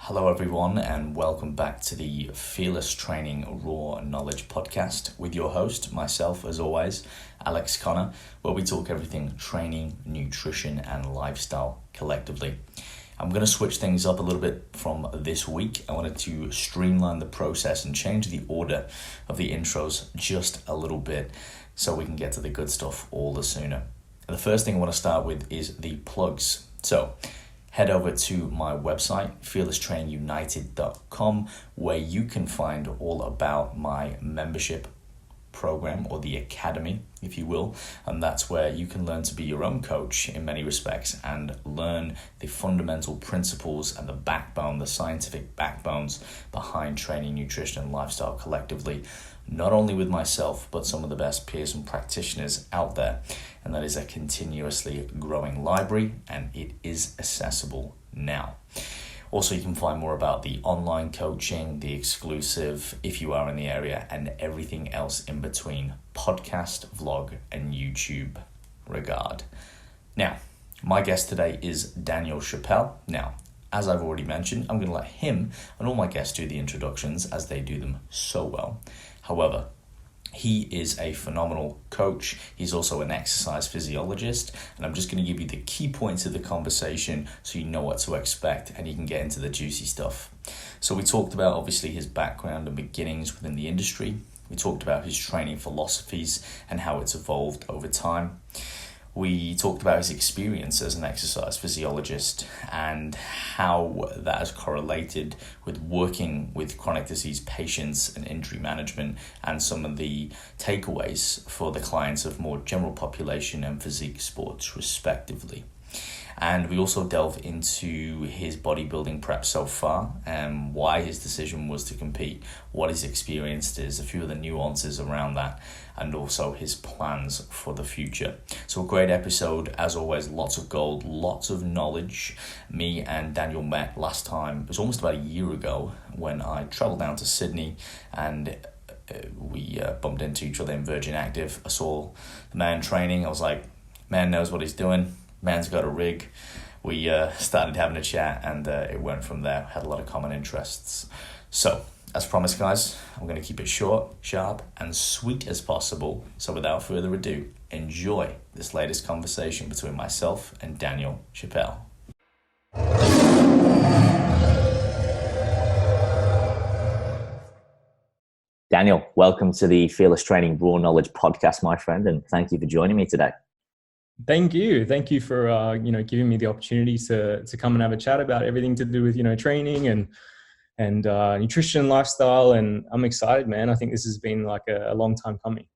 Hello everyone and welcome back to the Fearless Training Raw Knowledge podcast with your host, myself as always, Alex Connor, where we talk everything training, nutrition and lifestyle collectively. I'm going to switch things up a little bit from this week. I wanted to streamline the process and change the order of the intros just a little bit so we can get to the good stuff all the sooner. And the first thing I want to start with is the plugs. So head over to my website, fearlesstrainingunited.com, where you can find all about my membership program, or the academy, if you will. And that's where you can learn to be your own coach in many respects and learn the fundamental principles and the backbone, the scientific backbones behind training, nutrition, and lifestyle collectively, not only with myself, but some of the best peers and practitioners out there. And that is a continuously growing library, and it is accessible now. Also, you can find more about the online coaching, the exclusive, if you are in the area, and everything else in between, podcast, vlog, and YouTube regard. Now, my guest today is Daniel Chapelle. Now, as I've already mentioned, I'm going to let him and all my guests do the introductions as they do them so well. However, he is a phenomenal coach. He's also an exercise physiologist, and I'm just going to give you the key points of the conversation so you know what to expect and you can get into the juicy stuff. So we talked about obviously his background and beginnings within the industry. We talked about his training philosophies and how it's evolved over time. We talked about his experience as an exercise physiologist and how that has correlated with working with chronic disease patients and injury management, and some of the takeaways for the clients of more general population and physique sports respectively. And we also delve into his bodybuilding prep so far and why his decision was to compete, what his experience is, a few of the nuances around that, and also his plans for the future. So a great episode, as always, lots of gold, lots of knowledge. Me and Daniel met last time, it was almost about a year ago, when I traveled down to Sydney and we bumped into each other in Virgin Active. I saw the man training. I was like, man knows what he's doing. Man's got a rig. We started having a chat and it went from there. Had a lot of common interests. So, as promised, guys, I'm going to keep it short, sharp, and sweet as possible. So without further ado, enjoy this latest conversation between myself and Daniel Chapelle. Daniel, welcome to the Fearless Training Raw Knowledge podcast, my friend, and thank you for joining me today. Thank you for giving me the opportunity to come and have a chat about everything to do with training and nutrition, lifestyle, and I'm excited, man. I think this has been like a long time coming.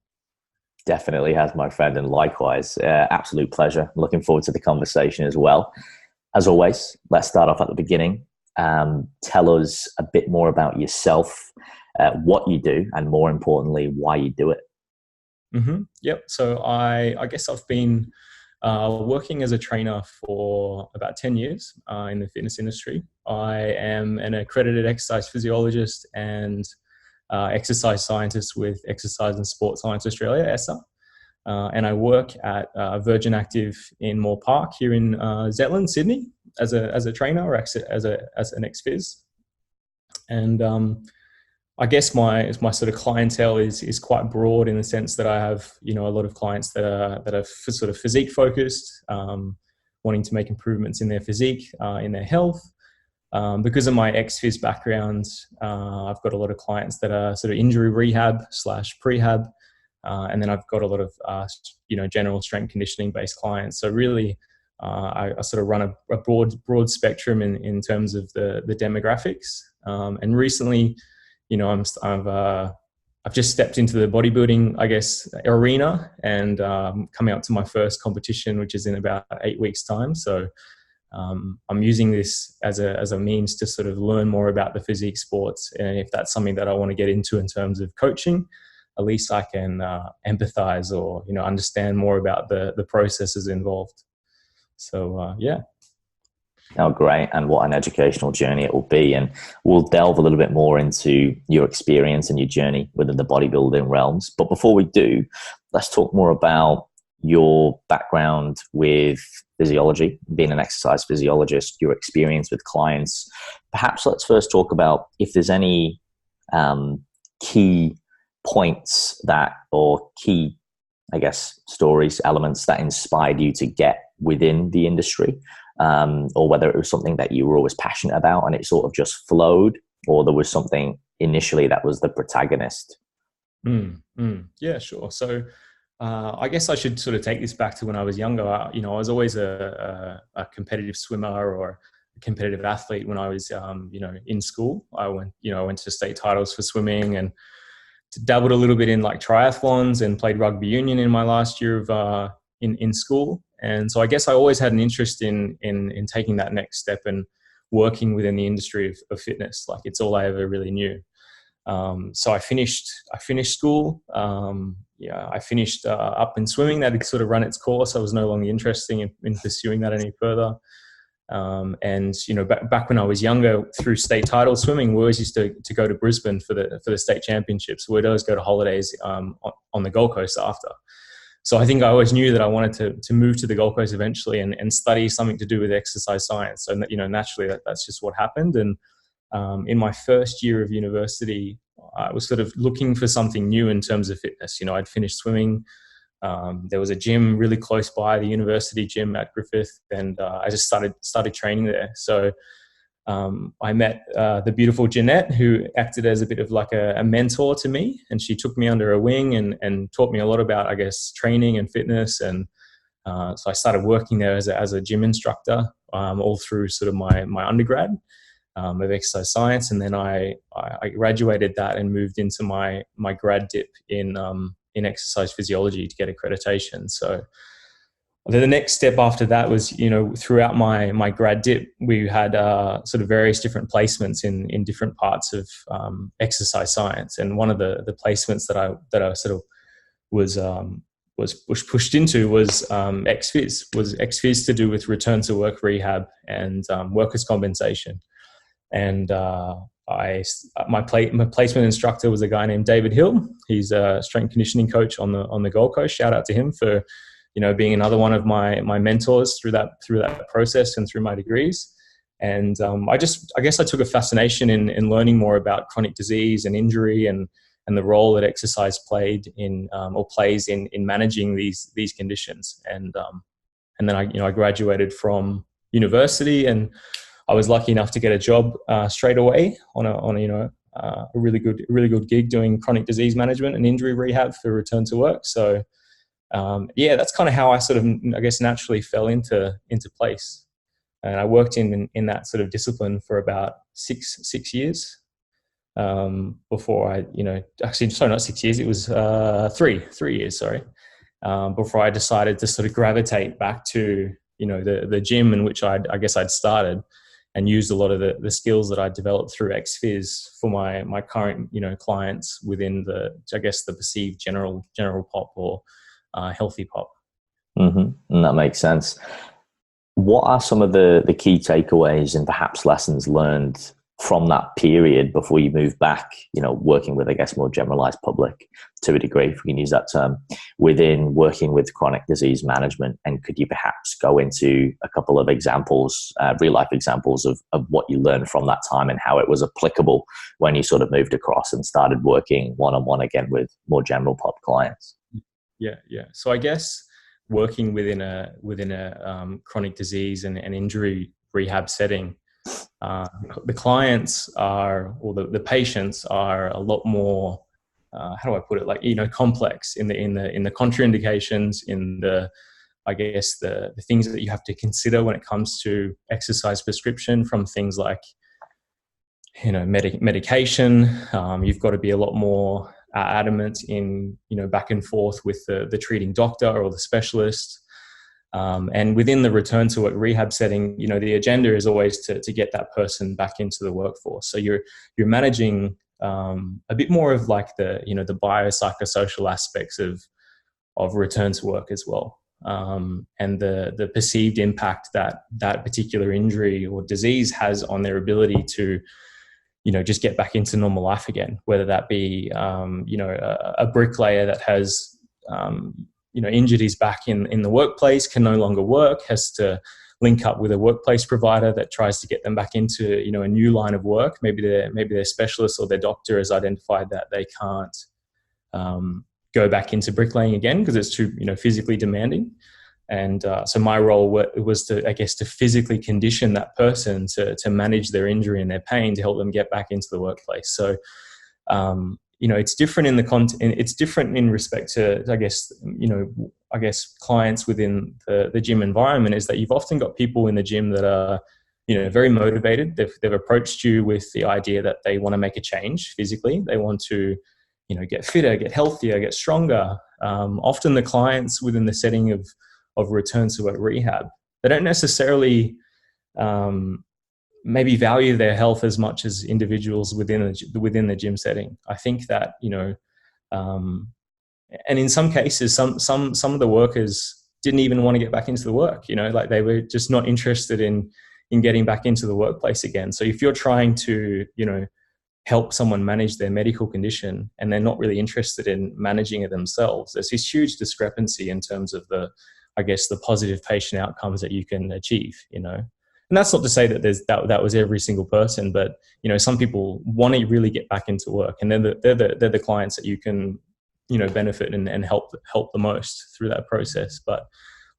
Definitely has, my friend, and likewise, absolute pleasure. Looking forward to the conversation as well. As always, let's start off at the beginning. Tell us a bit more about yourself, what you do, and more importantly, why you do it. Yep. So I guess I've been working as a trainer for about 10 years in the fitness industry. I am an accredited exercise physiologist and exercise scientist with Exercise and Sport Science Australia, ESSA. And I work at Virgin Active in Moore Park here in Zetland, Sydney, as a trainer or as an ex-phys. And I guess my sort of clientele is quite broad in the sense that I have, a lot of clients that are sort of physique focused, wanting to make improvements in their physique, in their health. Because of my ex-phys background, I've got a lot of clients that are sort of injury rehab / prehab. And then I've got a lot of, general strength conditioning based clients. So really, I sort of run a broad spectrum in terms of the demographics. And recently, I've just stepped into the bodybuilding, I guess, arena, and coming up to my first competition, which is in about 8 weeks' time. So I'm using this as a means to sort of learn more about the physique sports, and if that's something that I want to get into in terms of coaching, at least I can empathize or understand more about the processes involved. So yeah. Oh, great. And what an educational journey it will be. And we'll delve a little bit more into your experience and your journey within the bodybuilding realms. But before we do, let's talk more about your background with physiology, being an exercise physiologist, your experience with clients. Perhaps let's first talk about if there's any key points that, or key, I guess, stories, elements that inspired you to get within the industry, or whether it was something that you were always passionate about and it sort of just flowed, or there was something initially that was the protagonist. Yeah, sure. So I guess I should sort of take this back to when I was younger. I was always a competitive swimmer or a competitive athlete when I was, in school. I went to state titles for swimming and dabbled a little bit in like triathlons and played rugby union in my last year of in school. And so I guess I always had an interest in taking that next step and working within the industry of fitness. Like, it's all I ever really knew. So I finished school. I finished up in swimming. That had sort of run its course. I was no longer interested in pursuing that any further. And back when I was younger, through state title swimming, we always used to go to Brisbane for the state championships. We'd always go to holidays on the Gold Coast after. So I think I always knew that I wanted to move to the Gold Coast eventually and study something to do with exercise science. So naturally that's just what happened. And in my first year of university, I was sort of looking for something new in terms of fitness. I'd finished swimming. There was a gym really close by, the university gym at Griffith, and I just started training there. So I met the beautiful Jeanette, who acted as a bit of like a mentor to me, and she took me under her wing and taught me a lot about, I guess, training and fitness. And so I started working there as a gym instructor all through sort of my undergrad of exercise science, and then I graduated that and moved into my grad dip in exercise physiology to get accreditation. So the next step after that was, throughout my grad dip, we had sort of various different placements in different parts of exercise science. And one of the placements that I sort of was pushed into was ex-phys. Was ex-phys to do with return to work rehab and workers' compensation. And my placement instructor was a guy named David Hill. He's a strength conditioning coach on the Gold Coast. Shout out to him for being another one of my mentors through that process and through my degrees. And I guess I took a fascination in learning more about chronic disease and injury and the role that exercise played in or plays in managing these conditions. And then I graduated from university, and I was lucky enough to get a job straight away on a really good gig doing chronic disease management and injury rehab for return to work. So that's kind of how I sort of, I guess, naturally fell into place. And I worked in that sort of discipline for about six years before I, actually, sorry, not 6 years. It was 3 years, sorry, before I decided to sort of gravitate back to, the gym in which I guess I'd started, and used a lot of the skills that I developed through ex-phys for my current, clients within the perceived general pop or healthy pop. Mm-hmm. And that makes sense. What are some of the key takeaways and perhaps lessons learned from that period before you move back, working with, I guess, more generalized public to a degree, if we can use that term, within working with chronic disease management? And could you perhaps go into a couple of examples, real life examples of what you learned from that time and how it was applicable when you sort of moved across and started working one-on-one again with more general pop clients? Yeah. So I guess working within a chronic disease and injury rehab setting, the clients are, or the patients are, a lot more, how do I put it, like, complex in the contraindications, in the, I guess, the things that you have to consider when it comes to exercise prescription, from things like, medication. You've got to be a lot more adamant in, back and forth with the treating doctor or the specialist. And within the return to work rehab setting, the agenda is always to get that person back into the workforce. So you're managing a bit more of like the biopsychosocial aspects of return to work as well, and the perceived impact that particular injury or disease has on their ability to just get back into normal life again, whether that be a bricklayer that has injured his back in the workplace, can no longer work, has to link up with a workplace provider that tries to get them back into, a new line of work. Maybe their specialist or their doctor has identified that they can't go back into bricklaying again because it's too, physically demanding. And so my role was to physically condition that person to manage their injury and their pain to help them get back into the workplace. So, it's different in it's different in respect to, clients within the gym environment, is that you've often got people in the gym that are, very motivated. They've approached you with the idea that they want to make a change physically. They want to, get fitter, get healthier, get stronger. Often the clients within the setting of return to work rehab, they don't necessarily maybe value their health as much as individuals within the gym setting. I think that, and in some cases, some of the workers didn't even want to get back into the work, like they were just not interested in getting back into the workplace again. So if you're trying to, help someone manage their medical condition and they're not really interested in managing it themselves, there's this huge discrepancy in terms of the positive patient outcomes that you can achieve, And that's not to say that that was every single person, but, some people want to really get back into work, and they're the clients that you can, benefit and help the most through that process. But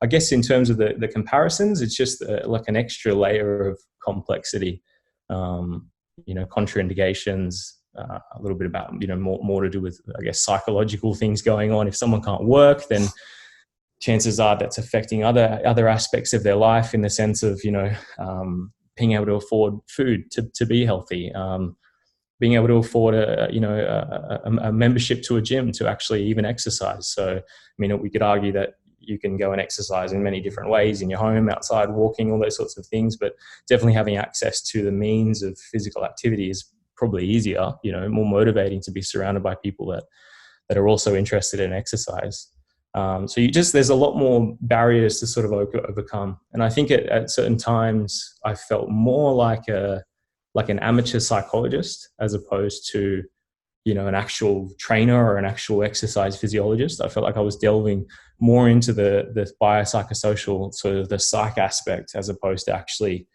I guess in terms of the comparisons, it's just like an extra layer of complexity, contraindications, a little bit about, more to do with, psychological things going on. If someone can't work, then chances are that's affecting other aspects of their life, in the sense of, being able to afford food to be healthy, being able to afford a membership to a gym to actually even exercise. So, we could argue that you can go and exercise in many different ways, in your home, outside, walking, all those sorts of things, but definitely having access to the means of physical activity is probably easier, more motivating to be surrounded by people that are also interested in exercise. So there's a lot more barriers to sort of overcome. And I think at certain times I felt more like an amateur psychologist as opposed to, an actual trainer or an actual exercise physiologist. I felt like I was delving more into the biopsychosocial, sort of the psych aspect, as opposed to actually,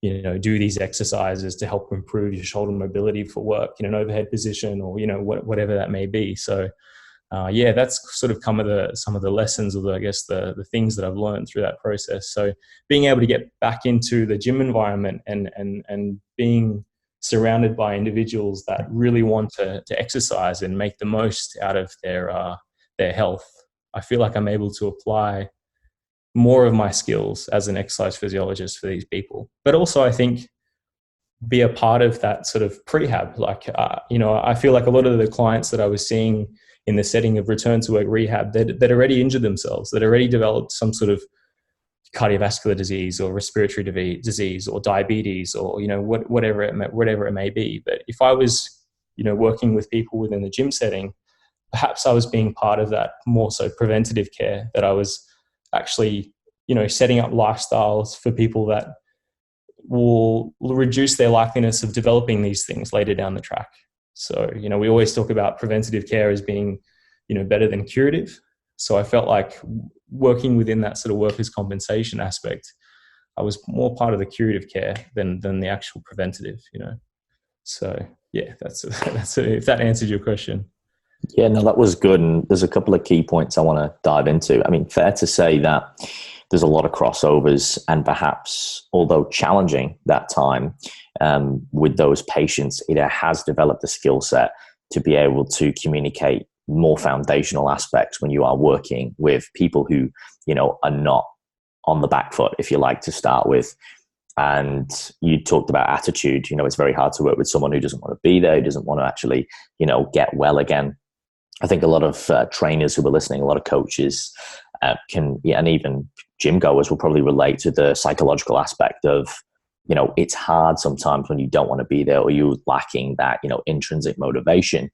do these exercises to help improve your shoulder mobility for work in an overhead position, or, whatever that may be. So, that's sort of some of the lessons, or the things that I've learned through that process. So being able to get back into the gym environment and being surrounded by individuals that really want to exercise and make the most out of their health, I feel like I'm able to apply more of my skills as an exercise physiologist for these people. But also, I think, be a part of that sort of prehab. I feel like a lot of the clients that I was seeing in the setting of return to work rehab, that already injured themselves, that already developed some sort of cardiovascular disease or respiratory disease or diabetes, or whatever it may be. But if I was working with people within the gym setting, perhaps I was being part of that more so preventative care, that I was actually setting up lifestyles for people that will reduce their likeliness of developing these things later down the track. So, we always talk about preventative care as being, better than curative. So I felt like working within that sort of workers' compensation aspect, I was more part of the curative care than the actual preventative, So yeah, that's if that answered your question. Yeah, no, that was good. And there's a couple of key points I want to dive into. Fair to say that there's a lot of crossovers, and perhaps, although challenging that time with those patients, it has developed a skill set to be able to communicate more foundational aspects when you are working with people who, are not on the back foot, if you like, to start with. And you talked about attitude. It's very hard to work with someone who doesn't want to be there, who doesn't want to actually, get well again. I think a lot of trainers who are listening, a lot of coaches and even gym goers will probably relate to the psychological aspect of, it's hard sometimes when you don't want to be there, or you're lacking that, intrinsic motivation.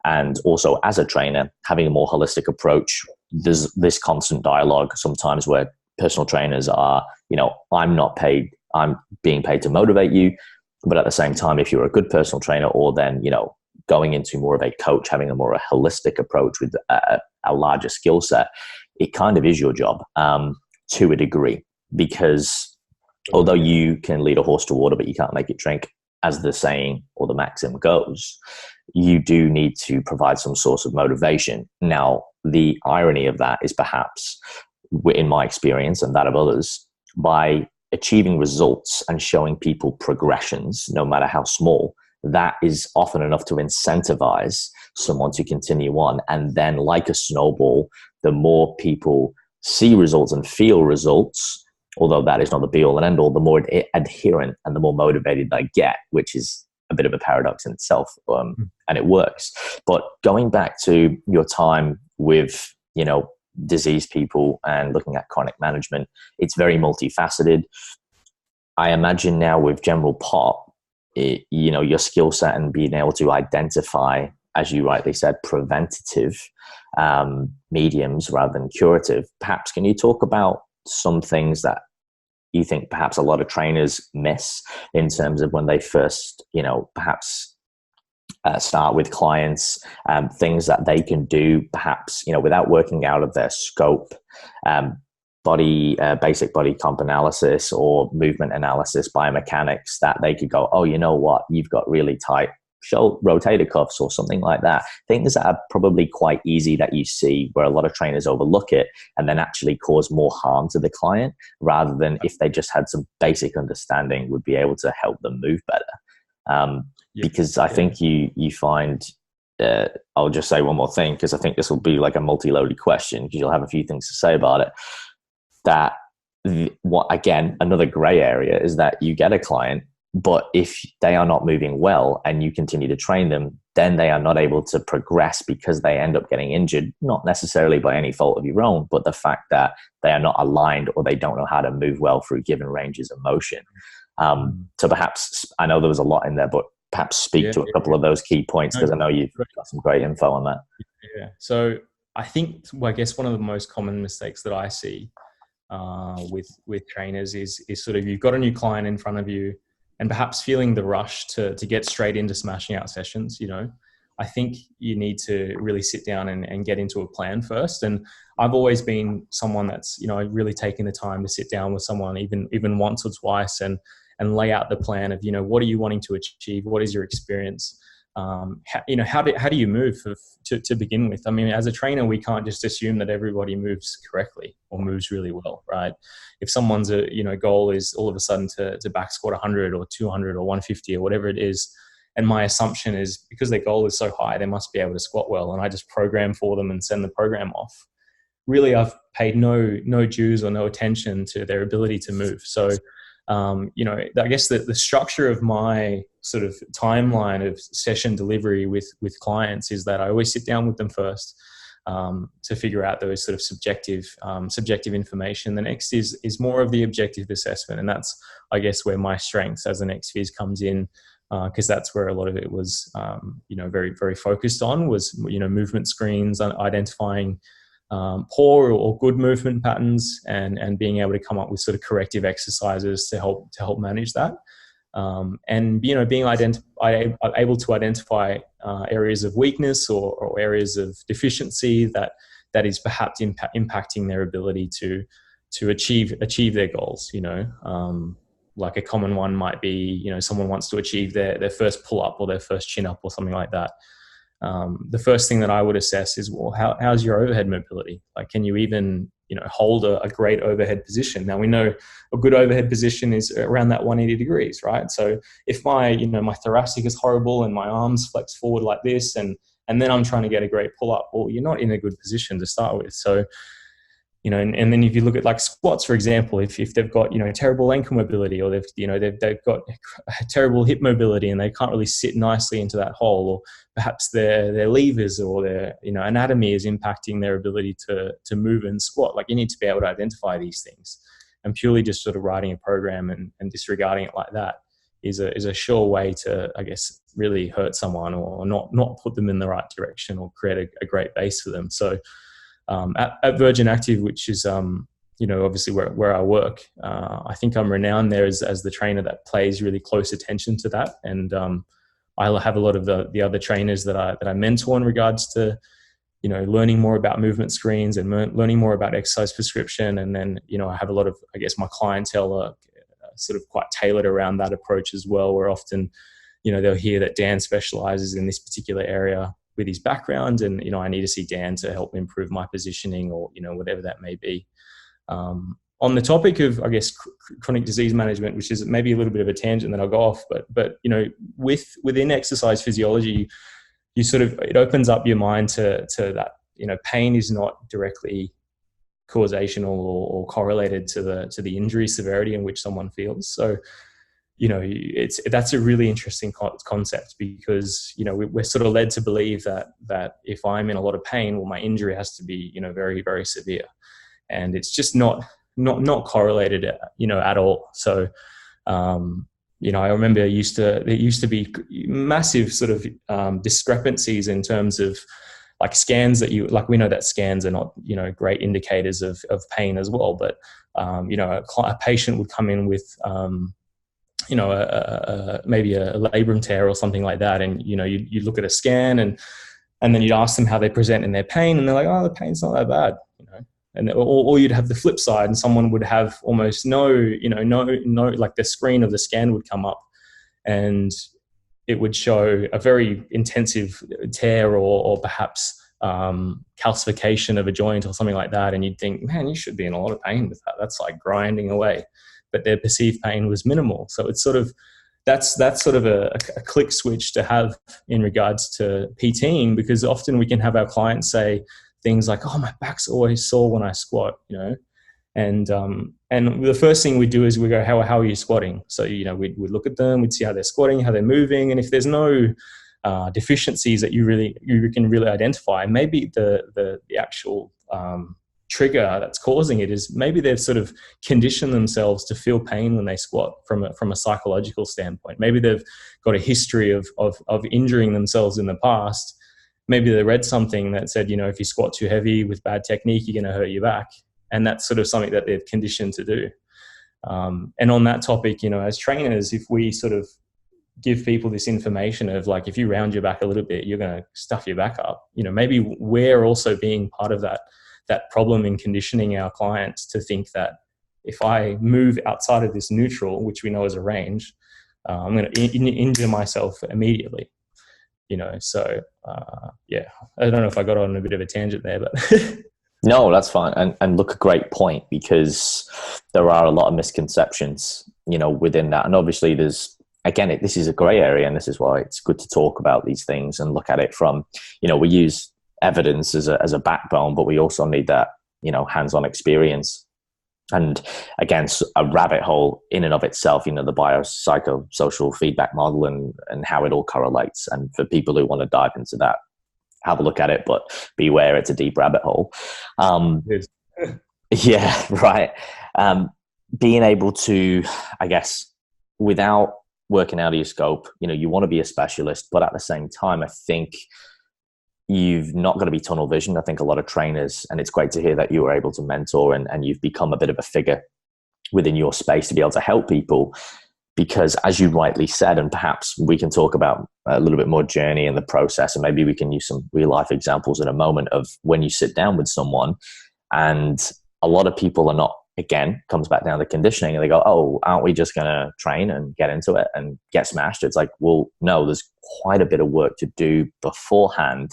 And also, as a trainer, having a more holistic approach, there's this constant dialogue sometimes where personal trainers are, I'm not paid, I'm being paid to motivate you. But at the same time, if you're a good personal trainer, or then, going into more of a coach, having a more holistic approach with a larger skill set, it kind of is your job, to a degree, because although you can lead a horse to water, but you can't make it drink, as the saying or the maxim goes, you do need to provide some source of motivation. Now, the irony of that is perhaps, in my experience and that of others, by achieving results and showing people progressions, no matter how small, that is often enough to incentivize someone to continue on. And then, like a snowball, the more people see results and feel results, although that is not the be all and end all, the more adherent and the more motivated they get, which is a bit of a paradox in itself, and it works. But going back to your time with, diseased people and looking at chronic management, it's very multifaceted. I imagine now with general pop, your skill set and being able to identify, as you rightly said, preventative mediums rather than curative. Perhaps can you talk about some things that you think perhaps a lot of trainers miss in terms of when they first, perhaps start with clients, things that they can do, perhaps, without working out of their scope, basic body comp analysis or movement analysis, biomechanics, that they could go, oh, you know what, you've got really tight rotator cuffs or something like that. Things that are probably quite easy that you see where a lot of trainers overlook it and then actually cause more harm to the client, rather than if they just had some basic understanding would be able to help them move better. Because I think you find, I'll just say one more thing, because I think this will be like a multi-loaded question, because you'll have a few things to say about it. That again, another gray area is that you get a client, but if they are not moving well and you continue to train them, then they are not able to progress because they end up getting injured, not necessarily by any fault of your own, but the fact that they are not aligned or they don't know how to move well through given ranges of motion. So perhaps, I know there was a lot in there, but perhaps speak to a couple of those key points, because I know you've got some great info on that. Yeah. So I think, I guess one of the most common mistakes that I see with trainers is sort of, you've got a new client in front of you and perhaps feeling the rush to get straight into smashing out sessions. I think you need to really sit down and get into a plan first. And I've always been someone that's, really taking the time to sit down with someone, even once or twice, and lay out the plan of, what are you wanting to achieve? What is your experience? How do you move to begin with? I mean, as a trainer, we can't just assume that everybody moves correctly or moves really well, right? If someone's goal is all of a sudden to back squat 100 or 200 or 150 or whatever it is, and my assumption is because their goal is so high, they must be able to squat well, and I just program for them and send the program off. Really, I've paid no dues or no attention to their ability to move. So I guess the structure of my sort of timeline of session delivery with clients is that I always sit down with them first to figure out those sort of subjective information. The next is more of the objective assessment, and that's, I guess, where my strengths as an ex-phys comes in, because that's where a lot of it was very, very focused on, was movement screens, identifying poor or good movement patterns, and being able to come up with sort of corrective exercises to help manage that, and being able to identify areas of weakness or areas of deficiency that is perhaps impacting their ability to achieve their goals. Like a common one might be, someone wants to achieve their first pull up or their first chin up or something like that. The first thing that I would assess is, well, how's your overhead mobility? Like, can you even, hold a great overhead position? Now, we know a good overhead position is around that 180 degrees, right? So if my thoracic is horrible and my arms flex forward like this, and then I'm trying to get a great pull up, well, you're not in a good position to start with. So, and then if you look at like squats, for example, if they've got, terrible ankle mobility, or they've got terrible hip mobility and they can't really sit nicely into that hole, or perhaps their levers or their, anatomy is impacting their ability to move and squat. Like, you need to be able to identify these things, and purely just sort of writing a program and disregarding it like that is a sure way to, I guess, really hurt someone or not put them in the right direction or create a great base for them. So, at Virgin Active, which is obviously where I work, I think I'm renowned there as the trainer that pays really close attention to that, and I have a lot of the other trainers that I mentor in regards to learning more about movement screens and learning more about exercise prescription. And then, I have a lot of, I guess, my clientele are sort of quite tailored around that approach as well, where often, they'll hear that Dan specializes in this particular area with his background, and, I need to see Dan to help improve my positioning, or, whatever that may be. On the topic of, I guess, chronic disease management, which is maybe a little bit of a tangent that I'll go off, but within exercise physiology, it opens up your mind to that, pain is not directly causational or correlated to the injury severity in which someone feels. So, that's a really interesting concept, because, we're sort of led to believe that if I'm in a lot of pain, well, my injury has to be, very, very severe. And it's just not correlated, at all. So, I remember there used to be massive sort of discrepancies in terms of like scans we know that scans are not, great indicators of pain as well. But, a patient would come in with, maybe a labrum tear or something like that. And, you look at a scan and then you'd ask them how they present in their pain, and they're like, oh, the pain's not that bad, And or you'd have the flip side, and someone would have almost no, like the screen of the scan would come up, and it would show a very intensive tear or perhaps calcification of a joint or something like that. And you'd think, man, you should be in a lot of pain with that. That's like grinding away. But their perceived pain was minimal. So it's sort of, that's sort of a click switch to have in regards to PTing, because often we can have our clients say things like, oh, my back's always sore when I squat, and the first thing we do is we go, how are you squatting? So, we'd look at them, we'd see how they're squatting, how they're moving. And if there's no deficiencies that you can really identify, maybe the actual trigger that's causing it is maybe they've sort of conditioned themselves to feel pain when they squat from a psychological standpoint. Maybe they've got a history of injuring themselves in the past. Maybe they read something that said, if you squat too heavy with bad technique, you're going to hurt your back. And that's sort of something that they've conditioned to do. And on that topic, as trainers, if we sort of give people this information of like, if you round your back a little bit, you're going to stuff your back up. Maybe we're also being part of that problem in conditioning our clients to think that if I move outside of this neutral, which we know is a range, I'm going to injure myself immediately. So yeah, I don't know if I got on a bit of a tangent there, but no, that's fine. And look, a great point, because there are a lot of misconceptions, within that. And obviously there's, again, this is a gray area, and this is why it's good to talk about these things and look at it from, we use evidence as a backbone, but we also need that, hands-on experience. And again, a rabbit hole in and of itself, the biopsychosocial feedback model and how it all correlates. And for people who want to dive into that, have a look at it, but beware, it's a deep rabbit hole. Yeah, right. Being able to, I guess, without working out of your scope, you want to be a specialist, but at the same time, I think you've not got to be tunnel vision. I think a lot of trainers, and it's great to hear that you were able to mentor and you've become a bit of a figure within your space to be able to help people, because as you rightly said, and perhaps we can talk about a little bit more journey in the process, and maybe we can use some real life examples in a moment of when you sit down with someone and a lot of people are not, again, comes back down to conditioning, and they go, oh, aren't we just going to train and get into it and get smashed? It's like, well, no, there's quite a bit of work to do beforehand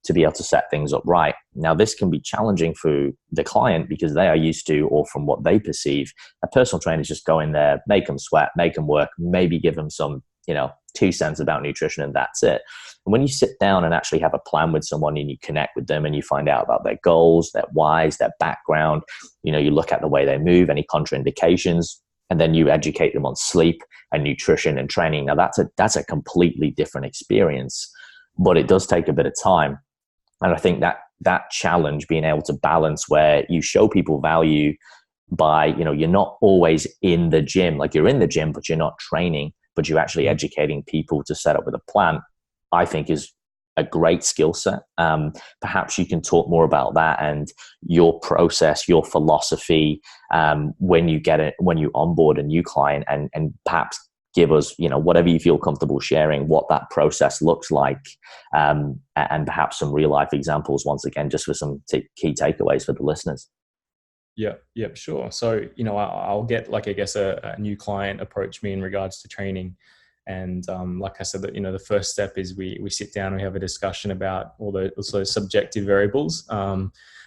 to be able to set things up right. Now, this can be challenging for the client because they are used to, or from what they perceive, a personal trainer is just go in there, make them sweat, make them work, maybe give them some, 2 cents about nutrition, and that's it. And when you sit down and actually have a plan with someone and you connect with them and you find out about their goals, their whys, their background, you look at the way they move, any contraindications, and then you educate them on sleep and nutrition and training. Now that's a completely different experience, but it does take a bit of time. And I think that challenge, being able to balance where you show people value by, you're not always in the gym, like you're in the gym, but you're not training, but you're actually educating people to set up with a plan, I think is a great skill set. Perhaps you can talk more about that and your process, your philosophy, when you onboard a new client, and perhaps give us, whatever you feel comfortable sharing, what that process looks like, and perhaps some real life examples once again, just for some key takeaways for the listeners. Yeah, sure. So, I'll get like, I guess a new client approach me in regards to training. And like I said, that the first step is we sit down and we have a discussion about all those subjective variables.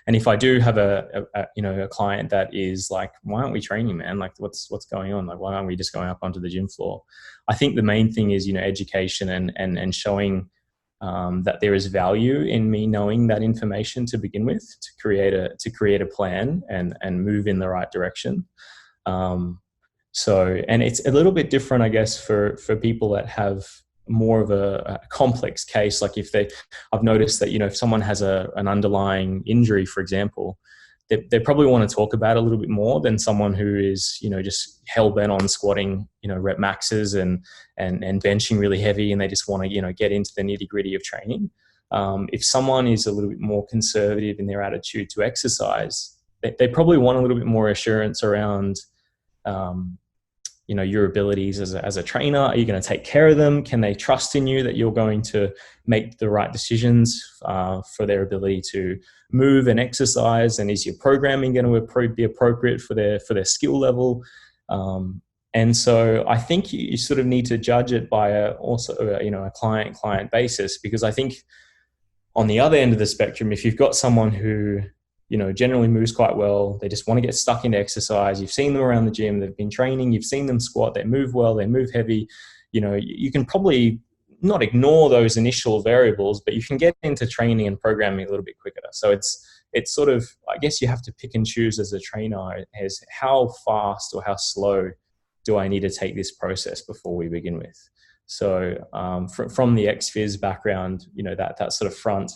And if I do have a client that is like, why aren't we training, man? Like, what's going on? Like, why aren't we just going up onto the gym floor? I think the main thing is education and showing that there is value in me knowing that information to begin with, to create a plan and move in the right direction. So, and it's a little bit different, I guess, for people that have more of a complex case. Like I've noticed that, if someone has an underlying injury, for example, they probably want to talk about it a little bit more than someone who is, just hell bent on squatting, rep maxes and benching really heavy, and they just want to, get into the nitty gritty of training. If someone is a little bit more conservative in their attitude to exercise, they probably want a little bit more assurance around, your abilities as a trainer. Are you going to take care of them? Can they trust in you that you're going to make the right decisions for their ability to move and exercise? And is your programming going to be appropriate for their skill level? And so I think you sort of need to judge it by a client basis, because I think on the other end of the spectrum, if you've got someone who generally moves quite well, they just want to get stuck into exercise, you've seen them around the gym, they've been training, you've seen them squat, they move well, they move heavy, you can probably not ignore those initial variables, but you can get into training and programming a little bit quicker. So it's sort of, I guess you have to pick and choose as a trainer, as how fast or how slow do I need to take this process before we begin with. So from the ex-phys background, that sort of front,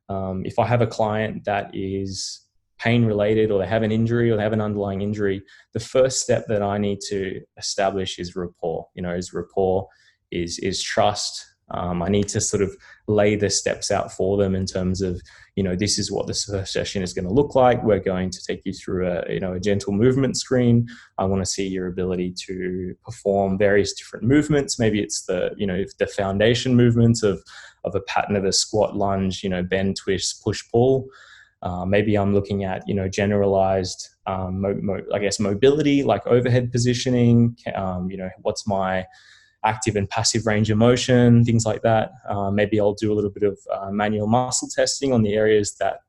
if I have a client that is pain related, or they have an injury, or they have an underlying injury, the first step that I need to establish is rapport. Is trust. I need to sort of lay the steps out for them in terms of, this is what this session is going to look like. We're going to take you through a gentle movement screen. I want to see your ability to perform various different movements. Maybe it's the foundation movements of a pattern of a squat, lunge, bend, twist, push, pull. Maybe I'm looking at, generalized, mobility, like overhead positioning. What's my active and passive range of motion, things like that. Maybe I'll do a little bit of manual muscle testing on the areas that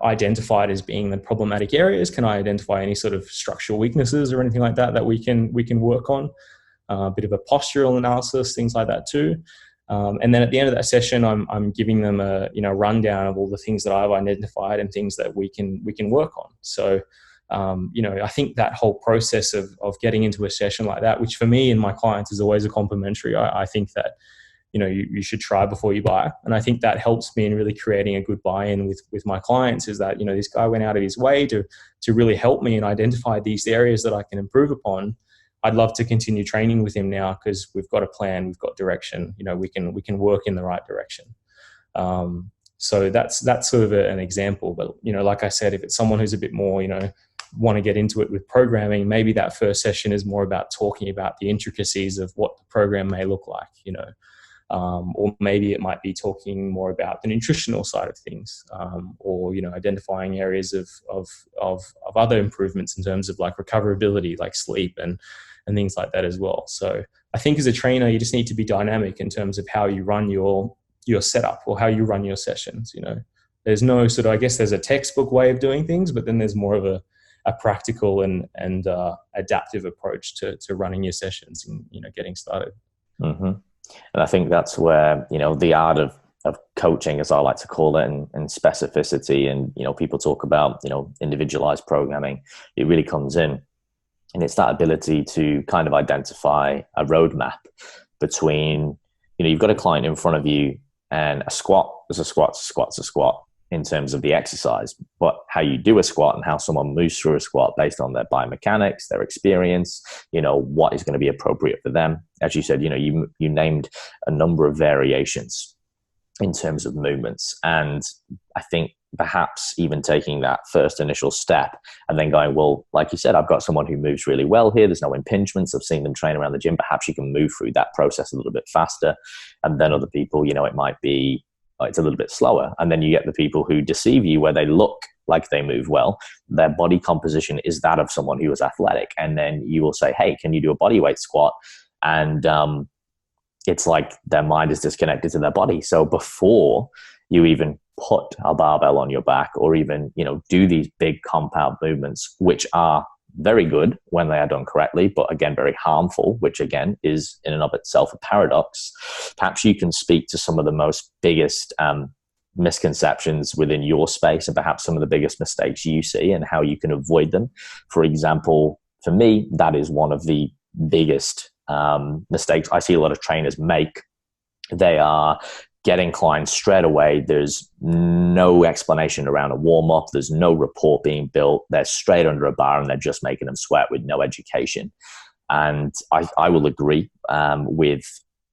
identified as being the problematic areas. Can I identify any sort of structural weaknesses or anything like that we can work on? A bit of a postural analysis, things like that too. And then at the end of that session, I'm giving them a rundown of all the things that I've identified and things that we can work on. So I think that whole process of getting into a session like that, which for me and my clients is always a complimentary. I think that you should try before you buy, and I think that helps me in really creating a good buy-in with my clients. Is that this guy went out of his way to really help me and identify these areas that I can improve upon. I'd love to continue training with him now because we've got a plan, we've got direction. We can work in the right direction. So that's sort of an example. But like I said, if it's someone who's a bit more want to get into it with programming, maybe that first session is more about talking about the intricacies of what the program may look like. Or maybe it might be talking more about the nutritional side of things, or identifying areas of other improvements in terms of like recoverability, like sleep and things like that as well. So I think as a trainer, you just need to be dynamic in terms of how you run your setup or how you run your sessions. There's no sort of, I guess there's a textbook way of doing things, but then there's more of a practical and adaptive approach to running your sessions and getting started. Mm-hmm. And I think that's where the art of coaching, as I like to call it, and specificity, and people talk about individualized programming, it really comes in. And it's that ability to kind of identify a roadmap between, you've got a client in front of you, and a squat is a squat in terms of the exercise, but how you do a squat and how someone moves through a squat based on their biomechanics, their experience, what is going to be appropriate for them. As you said, you named a number of variations. in terms of movements. And I think perhaps even taking that first initial step and then going, well, like you said, I've got someone who moves really well here. There's no impingements. I've seen them train around the gym. Perhaps you can move through that process a little bit faster. And then other people, it might be, it's a little bit slower. And then you get the people who deceive you where they look like they move well. Their body composition is that of someone who is athletic. And then you will say, hey, can you do a body weight squat? And it's like their mind is disconnected to their body. So before you even put a barbell on your back or even, do these big compound movements, which are very good when they are done correctly, but again, very harmful, which again is in and of itself a paradox. Perhaps you can speak to some of the most biggest misconceptions within your space and perhaps some of the biggest mistakes you see and how you can avoid them. For example, for me, that is one of the biggest mistakes I see a lot of trainers make. They are getting clients straight away. There's no explanation around a warm-up. There's no rapport being built. They're straight under a bar and they're just making them sweat with no education. And I will agree with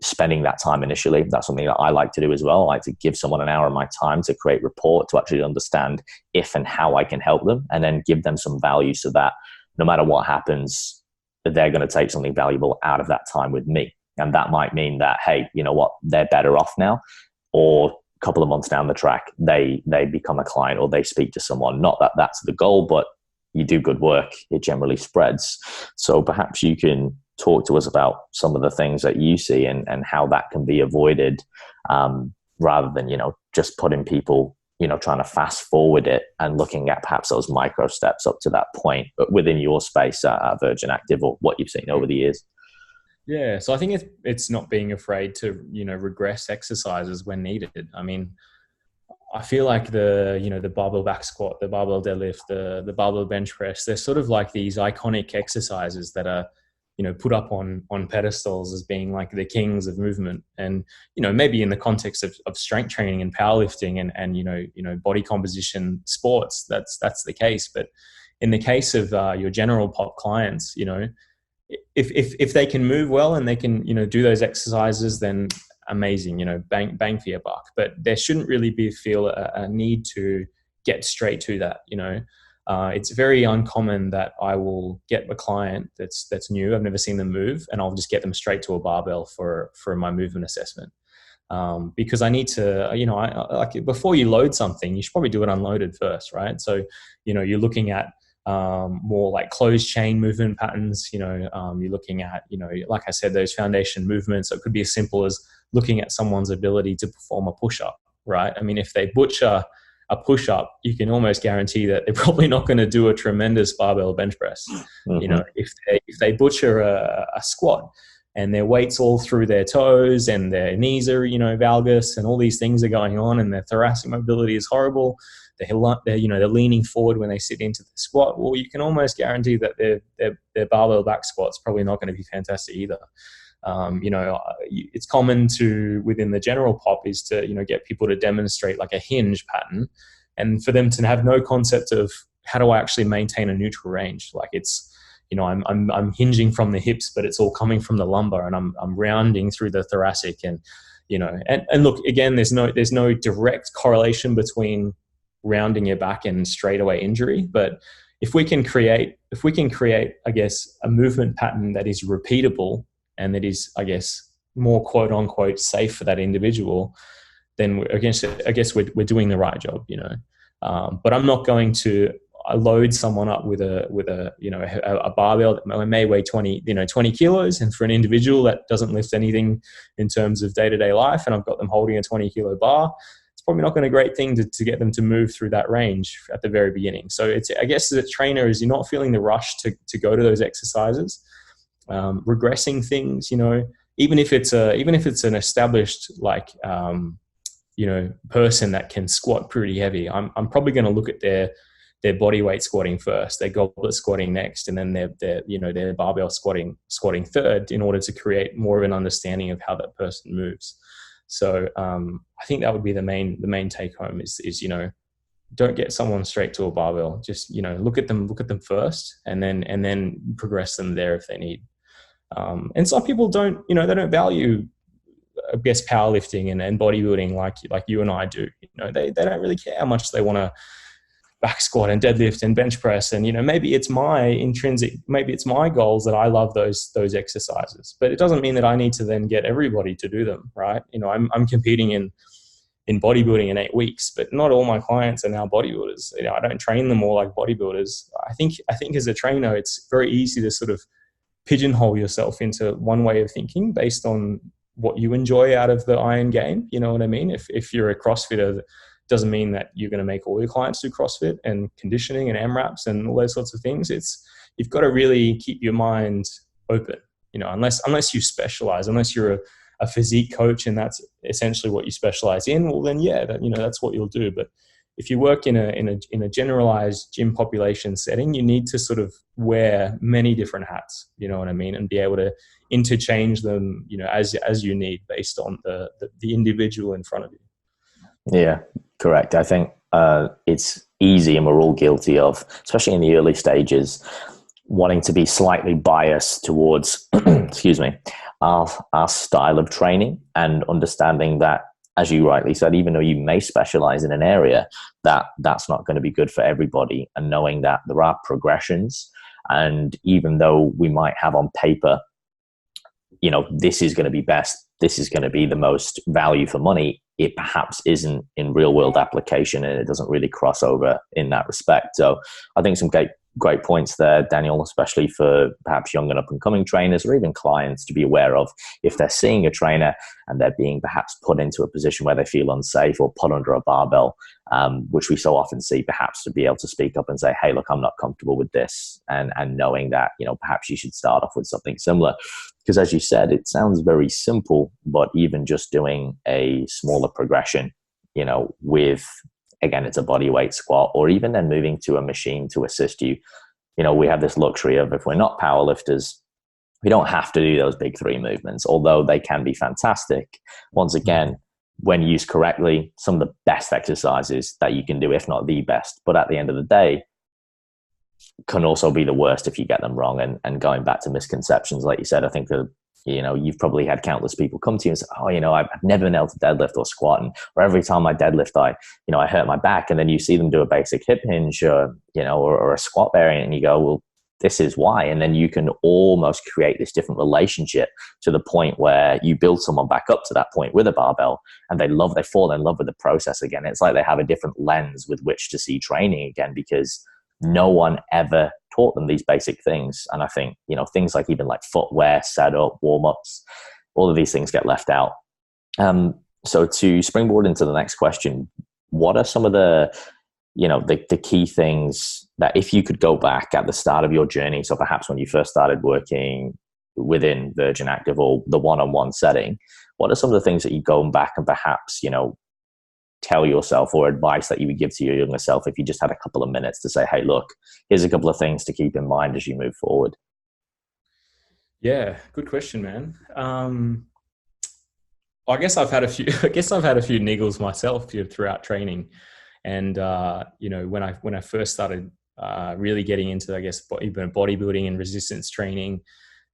spending that time initially. That's something that I like to do as well. I like to give someone an hour of my time to create rapport, to actually understand if and how I can help them, and then give them some value so that no matter what happens, they're going to take something valuable out of that time with me. And that might mean that, hey, you know what, they're better off now. Or a couple of months down the track, they become a client or they speak to someone. Not that that's the goal, but you do good work, it generally spreads. So perhaps you can talk to us about some of the things that you see and how that can be avoided, rather than, just putting people, trying to fast forward it and looking at perhaps those micro steps up to that point, but within your space at Virgin Active or what you've seen over the years. Yeah, so I think it's not being afraid to, regress exercises when needed. I mean, I feel like the barbell back squat, the barbell deadlift, the barbell bench press, they're sort of like these iconic exercises that are, put up on pedestals as being like the kings of movement. And, maybe in the context of strength training and powerlifting and body composition sports, that's the case. But in the case of your general pop clients, if they can move well and they can, do those exercises, then amazing, bang for your buck. But there shouldn't really feel a need to get straight to that. It's very uncommon that I will get a client that's new. I've never seen them move, and I'll just get them straight to a barbell for my movement assessment. Because I need to, like before you load something, you should probably do it unloaded first, right? So, you're looking at more like closed chain movement patterns. You're looking at, like I said, those foundation movements. So it could be as simple as looking at someone's ability to perform a push-up, right? I mean, if they butcher a push-up, you can almost guarantee that they're probably not going to do a tremendous barbell bench press. Mm-hmm. If they butcher a squat and their weight's all through their toes and their knees are, valgus and all these things are going on and their thoracic mobility is horrible, they're leaning forward when they sit into the squat, well, you can almost guarantee that their barbell back squat's probably not going to be fantastic either. It's common to, within the general pop, is to, get people to demonstrate like a hinge pattern, and for them to have no concept of how do I actually maintain a neutral range. Like it's, I'm hinging from the hips, but it's all coming from the lumbar, and I'm rounding through the thoracic, and, and look, again, there's no direct correlation between rounding your back and straightaway injury. But if we can create, I guess, a movement pattern that is repeatable and that is, I guess, more quote unquote safe for that individual, then I guess we're doing the right job, But I'm not going to load someone up with a barbell that may weigh 20 kilos, and for an individual that doesn't lift anything in terms of day-to-day life, and I've got them holding a 20-kilo bar, it's probably not going to be a great thing to get them to move through that range at the very beginning. So it's, I guess, as a trainer, is you're not feeling the rush to go to those exercises. Regressing things, even if it's an established person that can squat pretty heavy, I'm probably going to look at their body weight squatting first, their goblet squatting next, and then their barbell squatting third, in order to create more of an understanding of how that person moves. So I think that would be the main take home is don't get someone straight to a barbell. Just look at them first, and then progress them there if they need. And some people don't, they don't value I guess powerlifting and bodybuilding like you and I do. They don't really care how much they want to back squat and deadlift and bench press, and maybe it's my goals that I love those exercises, but it doesn't mean that I need to then get everybody to do them, right? I'm competing in bodybuilding in 8 weeks, but not all my clients are now bodybuilders. I don't train them all like bodybuilders. I think as a trainer, it's very easy to sort of pigeonhole yourself into one way of thinking based on what you enjoy out of the iron game. You know what I mean? If you're a CrossFitter, doesn't mean that you're going to make all your clients do CrossFit and conditioning and AMRAPs and all those sorts of things. You've got to really keep your mind open, unless you specialize, unless you're a physique coach and that's essentially what you specialize in, well then, yeah, that's what you'll do. But if you work in a generalized gym population setting, you need to sort of wear many different hats, you know what I mean? And be able to interchange them, as you need based on the individual in front of you. Yeah, correct. I think it's easy, and we're all guilty of, especially in the early stages, wanting to be slightly biased towards, excuse me, our style of training, and understanding that, as you rightly said, even though you may specialize in an area, that's not going to be good for everybody, and knowing that there are progressions, and even though we might have on paper, this is going to be best, this is going to be the most value for money, it perhaps isn't in real world application, and it doesn't really cross over in that respect. So I think some great points there, Daniel, especially for perhaps young and up and coming trainers, or even clients, to be aware of if they're seeing a trainer and they're being perhaps put into a position where they feel unsafe or put under a barbell, which we so often see, perhaps to be able to speak up and say, hey, look, I'm not comfortable with this, and knowing that, perhaps you should start off with something similar. Because as you said, it sounds very simple, but even just doing a smaller progression, with, again, it's a body weight squat, or even then moving to a machine to assist you. We have this luxury of, if we're not powerlifters, we don't have to do those big 3 movements, although they can be fantastic. Once again, when used correctly, some of the best exercises that you can do, if not the best, but at the end of the day, can also be the worst if you get them wrong. And going back to misconceptions, like you said, I think that, you've probably had countless people come to you and say, oh, I've never been able to deadlift or squat, or every time I deadlift, I hurt my back. And then you see them do a basic hip hinge or a squat variant, and you go, well, this is why. And then you can almost create this different relationship to the point where you build someone back up to that point with a barbell, and they fall in love with the process again. It's like they have a different lens with which to see training again, because no one ever taught them these basic things. And I think, things like even like footwear, setup, warm-ups, all of these things get left out. So to springboard into the next question, what are some of the key things that, if you could go back at the start of your journey, so perhaps when you first started working within Virgin Active or the one-on-one setting, what are some of the things that you go back and perhaps, tell yourself, or advice that you would give to your younger self if you just had a couple of minutes to say, hey, look, here's a couple of things to keep in mind as you move forward? Yeah, good question, man. I guess I've had a few niggles myself throughout training. And, when I first started really getting into, I guess, even bodybuilding and resistance training,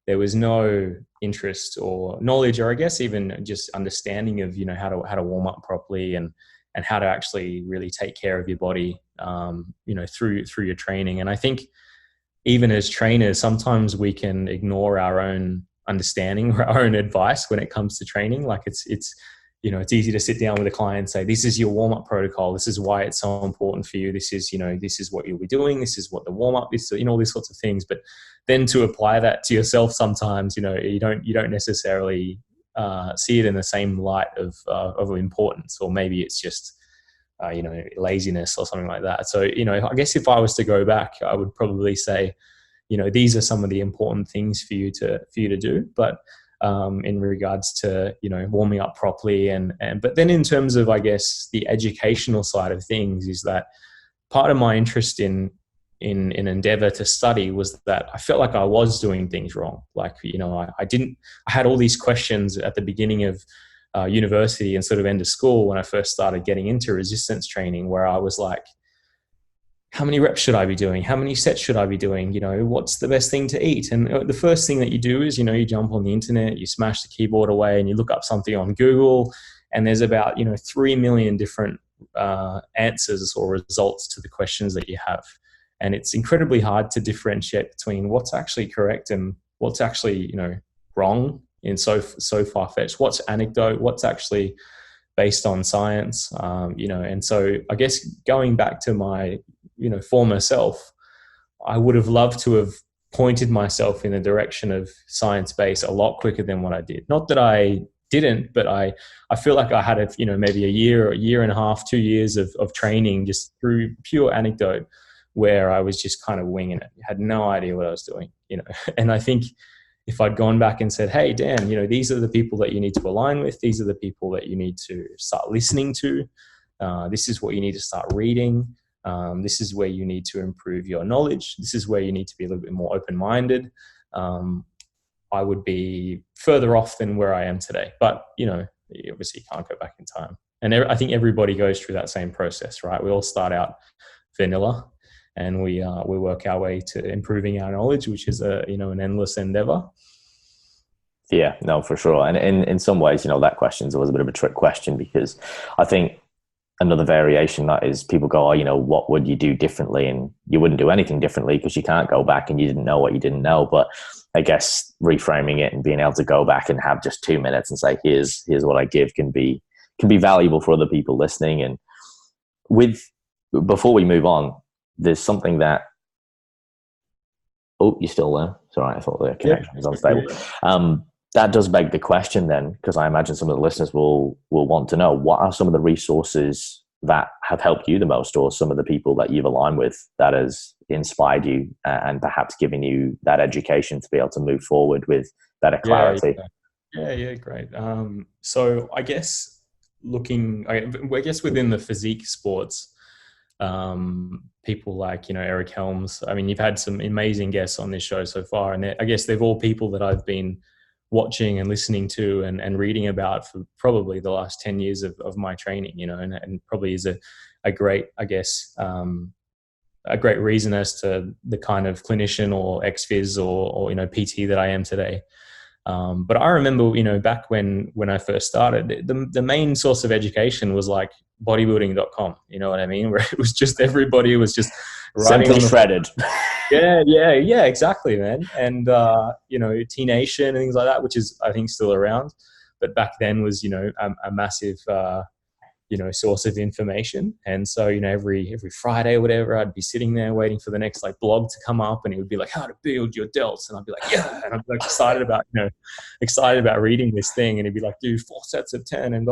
there was no interest or knowledge, or I guess even just understanding of, how to warm up properly and how to actually really take care of your body, through your training. And I think even as trainers, sometimes we can ignore our own understanding or our own advice when it comes to training. Like it's easy to sit down with a client and say, this is your warm-up protocol. This is why it's so important for you. This is what you'll be doing. This is what the warm-up is, all these sorts of things. But then to apply that to yourself, sometimes, you don't necessarily see it in the same light of importance, or maybe it's just, laziness or something like that. So, I guess if I was to go back, I would probably say, these are some of the important things for you to do. But in regards to, warming up properly. But then in terms of, I guess, the educational side of things, is that part of my interest in endeavor to study was that I felt like I was doing things wrong. Like, I had all these questions at the beginning of university and sort of end of school when I first started getting into resistance training, where I was like, how many reps should I be doing? How many sets should I be doing? What's the best thing to eat? And the first thing that you do is, you jump on the internet, you smash the keyboard away and you look up something on Google, and there's about, 3 million different answers or results to the questions that you have. And it's incredibly hard to differentiate between what's actually correct and what's actually, wrong and so far-fetched. What's anecdote, what's actually based on science, and so I guess going back to my, former self, I would have loved to have pointed myself in the direction of science-based a lot quicker than what I did. Not that I didn't, but I feel like I had maybe a year and a half, 2 years of training just through pure anecdote, where I was just kind of winging it. I had no idea what I was doing, and I think if I'd gone back and said, hey, Dan, these are the people that you need to align with. These are the people that you need to start listening to. This is what you need to start reading. This is where you need to improve your knowledge. This is where you need to be a little bit more open-minded. I would be further off than where I am today. But, obviously you can't go back in time. And I think everybody goes through that same process, right? We all start out vanilla, and we work our way to improving our knowledge, which is an endless endeavor. Yeah, no, for sure. And in some ways, that question's always a bit of a trick question, because I think another variation that is people go, oh, what would you do differently? And you wouldn't do anything differently because you can't go back and you didn't know what you didn't know. But I guess reframing it and being able to go back and have just 2 minutes and say, here's what I give can be valuable for other people listening. And before we move on, there's something that, oh, you're still there? Sorry, I thought the connection was unstable. That does beg the question then, because I imagine some of the listeners will want to know, what are some of the resources that have helped you the most, or some of the people that you've aligned with that has inspired you and perhaps given you that education to be able to move forward with better clarity? Yeah, great. So I guess within the physique sports, people like, Eric Helms, I mean, you've had some amazing guests on this show so far, and I guess they've all people that I've been watching and listening to and reading about for probably the last 10 years of my training, and probably is a great, I guess, a great reason as to the kind of clinician or ex-phys or PT that I am today. But I remember, back when I first started, the main source of education was like bodybuilding.com, you know what I mean? Where it was just, everybody was just simply shredded. Yeah, exactly, man. And, T-Nation and things like that, which is, I think, still around. But back then was, a massive, source of information. And so, every Friday or whatever, I'd be sitting there waiting for the next blog to come up, and it would be like, how to build your delts. And I'd be like, yeah. And I'd be excited about reading this thing. And it'd be like, do 4 sets of 10. And,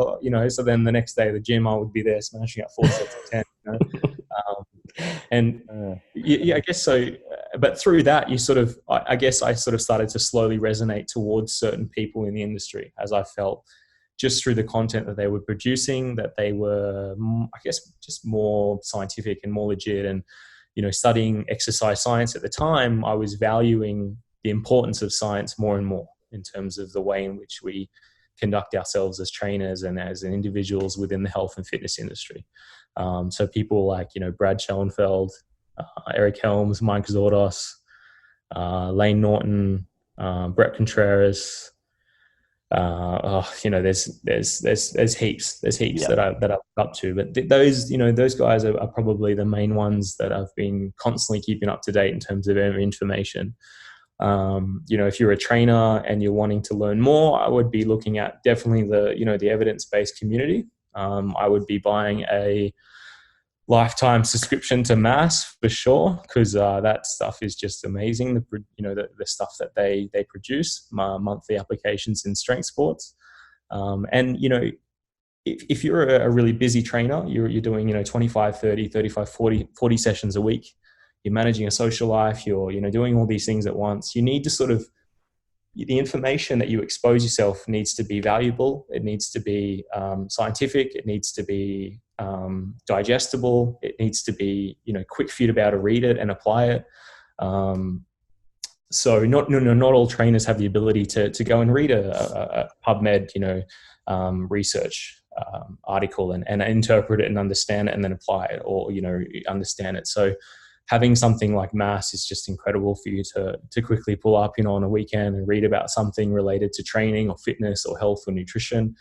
so then the next day at the gym, I would be there smashing out 4 sets of 10, I guess so. But through that, I guess I sort of started to slowly resonate towards certain people in the industry, as I felt just through the content that they were producing, that they were, I guess, just more scientific and more legit. And, studying exercise science at the time, I was valuing the importance of science more and more in terms of the way in which we conduct ourselves as trainers and as individuals within the health and fitness industry. So people like, Brad Schoenfeld, Eric Helms, Mike Zordos, Lane Norton, Brett Contreras. There's heaps that I look up to, but those guys are probably the main ones that I've been constantly keeping up to date in terms of information. If you're a trainer and you're wanting to learn more, I would be looking at definitely the evidence-based community. I would be buying a lifetime subscription to Mass for sure, because that stuff is just amazing. The stuff that they produce, monthly applications in strength sports, and if you're a really busy trainer, you're doing 25, 30, 35, 40 sessions a week. You're managing a social life. You're doing all these things at once. You need to the information that you expose yourself needs to be valuable. It needs to be scientific. It needs to be digestible. It needs to be quick for you to be able to read it and apply it. So not all trainers have the ability to go and read a PubMed research article and interpret it and understand it and then apply it, or, understand it. So having something like Mass is just incredible for you to quickly pull up, on a weekend and read about something related to training or fitness or health or nutrition.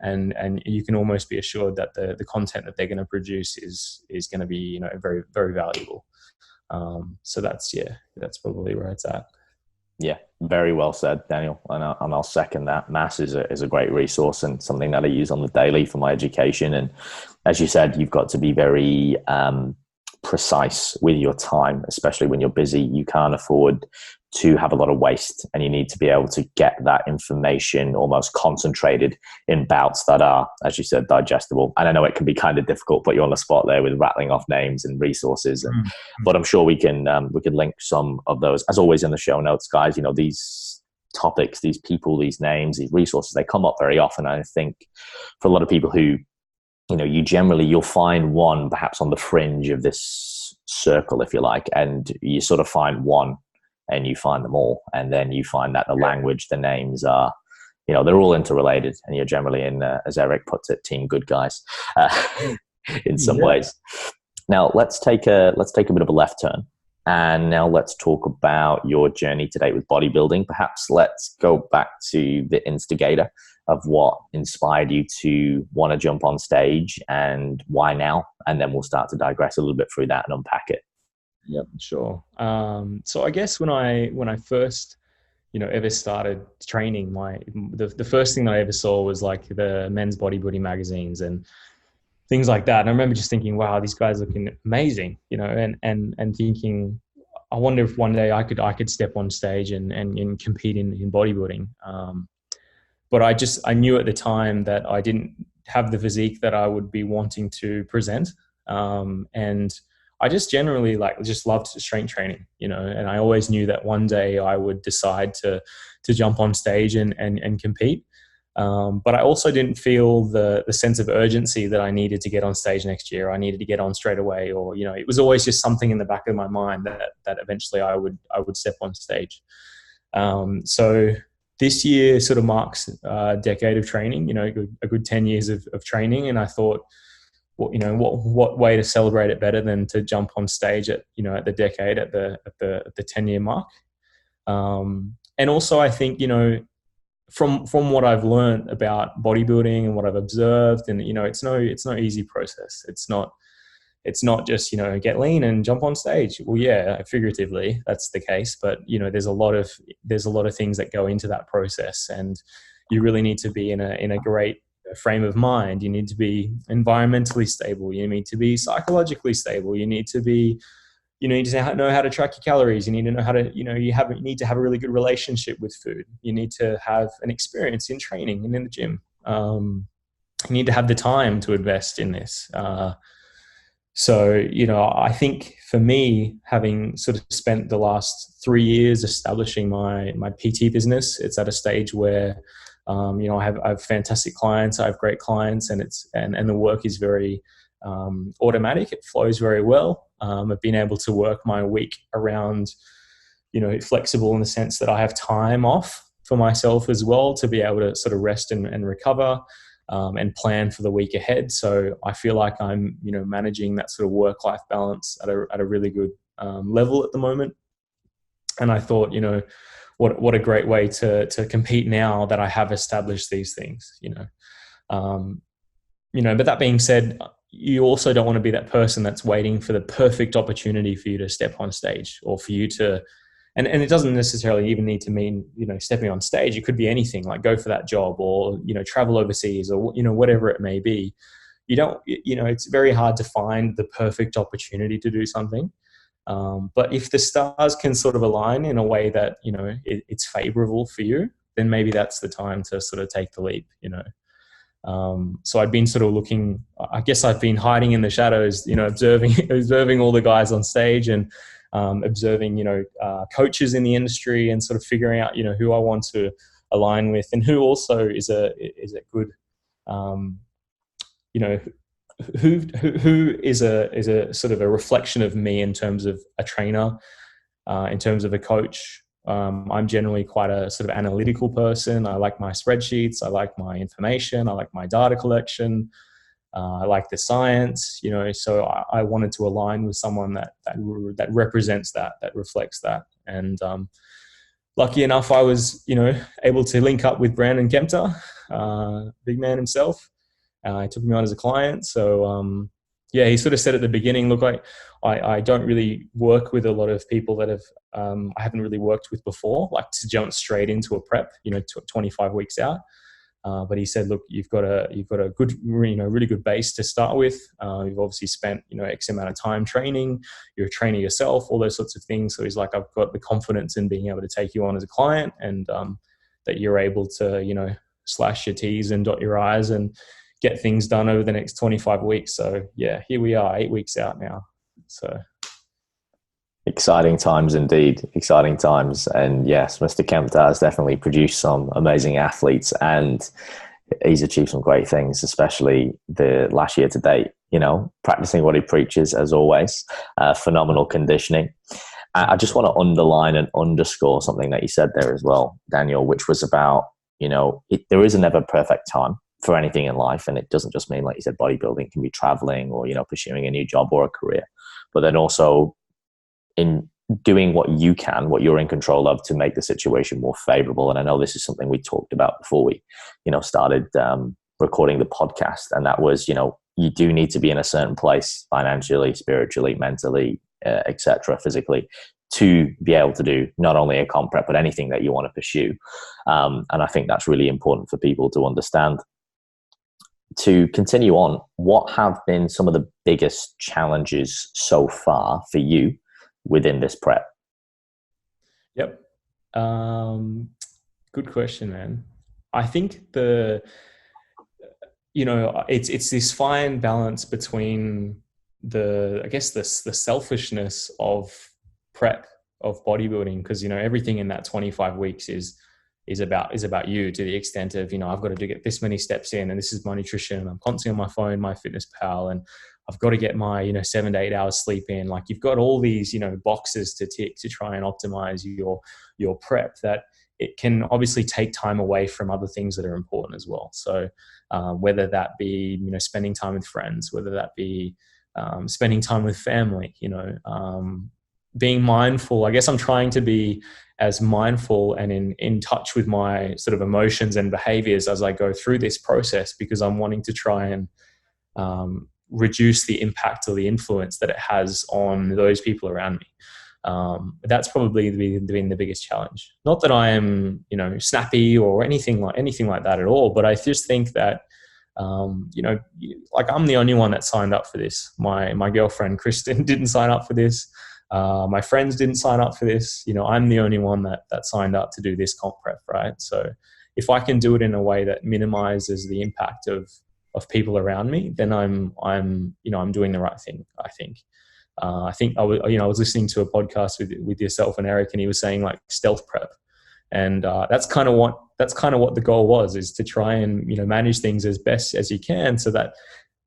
And you can almost be assured that the content that they're going to produce is going to be, very, very valuable. So that's probably where it's at. Yeah, very well said, Daniel. And I'll second that. Mass is a great resource and something that I use on the daily for my education. And as you said, you've got to be very precise with your time, especially when you're busy. You can't afford to have a lot of waste, and you need to be able to get that information almost concentrated in bouts that are, as you said, digestible. And I know it can be kind of difficult, put you on the spot there with rattling off names and resources, but I'm sure we can link some of those, as always, in the show notes, guys. These topics, these people, these names, these resources, they come up very often. I think for a lot of people who, you'll find one perhaps on the fringe of this circle, if you like, and you sort of find one and you find them all. And then you find that the language, the names are, they're all interrelated, and you're generally in, as Eric puts it, team good guys in some ways. Now let's take a bit of a left turn. And now let's talk about your journey today with bodybuilding. Perhaps let's go back to the instigator of what inspired you to want to jump on stage, and why now? And then we'we'll start to digress a little bit through that and unpack it. Yep, sure. So I guess when I first, ever started training, the first thing that I ever saw was like the men's bodybuilding magazines and things like that. And I remember just thinking, wow, these guys looking amazing, and thinking, I wonder if one day I could step on stage and compete in bodybuilding. But I knew at the time that I didn't have the physique that I would be wanting to present. And I just generally loved strength training, and I always knew that one day I would decide to jump on stage and compete. But I also didn't feel the sense of urgency that I needed to get on stage next year. I needed to get on straight away, or, it was always just something in the back of my mind that eventually I would step on stage. So this year sort of marks a decade of training, a good 10 years of training. And I thought, what way to celebrate it better than to jump on stage at the decade, at the 10-year mark. And also I think, from what I've learned about bodybuilding and what I've observed, and it's no easy process. It's not just get lean and jump on stage. Well, yeah, figuratively that's the case, but there's a lot of things that go into that process, and you really need to be in a great frame of mind. You need to be environmentally stable. You need to be psychologically stable. You need to know how to track your calories. You need to know how to, you need to have a really good relationship with food. You need to have an experience in training and in the gym. You need to have the time to invest in this. So, I think for me, having sort of spent the last 3 years establishing my PT business, it's at a stage where, I have fantastic clients. I have great clients, and the work is very automatic. It flows very well. I've been able to work my week around, flexible in the sense that I have time off for myself as well to be able to sort of rest and recover, and plan for the week ahead. So I feel like I'm, managing that sort of work-life balance at a really good level at the moment. And I thought, what a great way to compete now that I have established these things, but that being said, you also don't want to be that person that's waiting for the perfect opportunity for you to step on stage, or for you to, and it doesn't necessarily even need to mean, stepping on stage. It could be anything, like go for that job, or, travel overseas, or, whatever it may be. It's very hard to find the perfect opportunity to do something. But if the stars can sort of align in a way that, it's favorable for you, then maybe that's the time to sort of take the leap, So I'd been sort of looking, I guess I've been hiding in the shadows, observing all the guys on stage, and observing, coaches in the industry, and sort of figuring out, who I want to align with, and who also is a good, who is a sort of a reflection of me in terms of a trainer, in terms of a coach, I'm generally quite a sort of analytical person. I like my spreadsheets. I like my information. I like my data collection. I like the science, so I wanted to align with someone that represents that reflects that. And lucky enough, I was, able to link up with Brandon Kempter, big man himself. He took me on as a client. So, he sort of said at the beginning, look, I don't really work with a lot of people that I haven't really worked with before, like to jump straight into a prep, 25 weeks out. But he said, look, you've got a good, really good base to start with. You've obviously spent, X amount of time training. You're a trainer yourself, all those sorts of things. So he's like, I've got the confidence in being able to take you on as a client, and that you're able to, slash your T's and dot your I's and get things done over the next 25 weeks. So yeah, here we are, 8 weeks out now. So exciting times indeed. Exciting times. And yes, Mr. Kempter has definitely produced some amazing athletes, and he's achieved some great things, especially the last year to date, practicing what he preaches as always, phenomenal conditioning. I just want to underline and underscore something that you said there as well, Daniel, which was about, there is a never perfect time for anything in life. And it doesn't just mean, like you said, bodybuilding can be traveling or, pursuing a new job or a career, but then also in doing what you can, what you're in control of to make the situation more favorable. And I know this is something we talked about before we, started recording the podcast. And that was, you do need to be in a certain place financially, spiritually, mentally, etc., physically, to be able to do not only a comp prep, but anything that you want to pursue. And I think that's really important for people to understand. To continue on, what have been some of the biggest challenges so far for you within this prep? Yep. Good question, man. I think it's this fine balance between the selfishness of prep, of bodybuilding, because, everything in that 25 weeks is about you, to the extent of, I've got to get this many steps in, and this is my nutrition. I'm constantly on my phone, my fitness pal, and I've got to get my, 7 to 8 hours sleep in. Like, you've got all these, boxes to tick to try and optimize your prep, that it can obviously take time away from other things that are important as well. So whether that be, spending time with friends, whether that be spending time with family, being mindful. I guess I'm trying to be as mindful and in touch with my sort of emotions and behaviors as I go through this process, because I'm wanting to try and reduce the impact or the influence that it has on those people around me. That's probably been the biggest challenge. Not that I am, snappy or anything like that at all, but I just think that, like, I'm the only one that signed up for this. My girlfriend, Kristen, didn't sign up for this. My friends didn't sign up for this. I'm the only one that signed up to do this comp prep, right? So if I can do it in a way that minimizes the impact of people around me, then I'm doing the right thing, I think. I was listening to a podcast with yourself and Eric, and he was saying, like, stealth prep. And that's kind of what the goal was, is to try and, manage things as best as you can, so that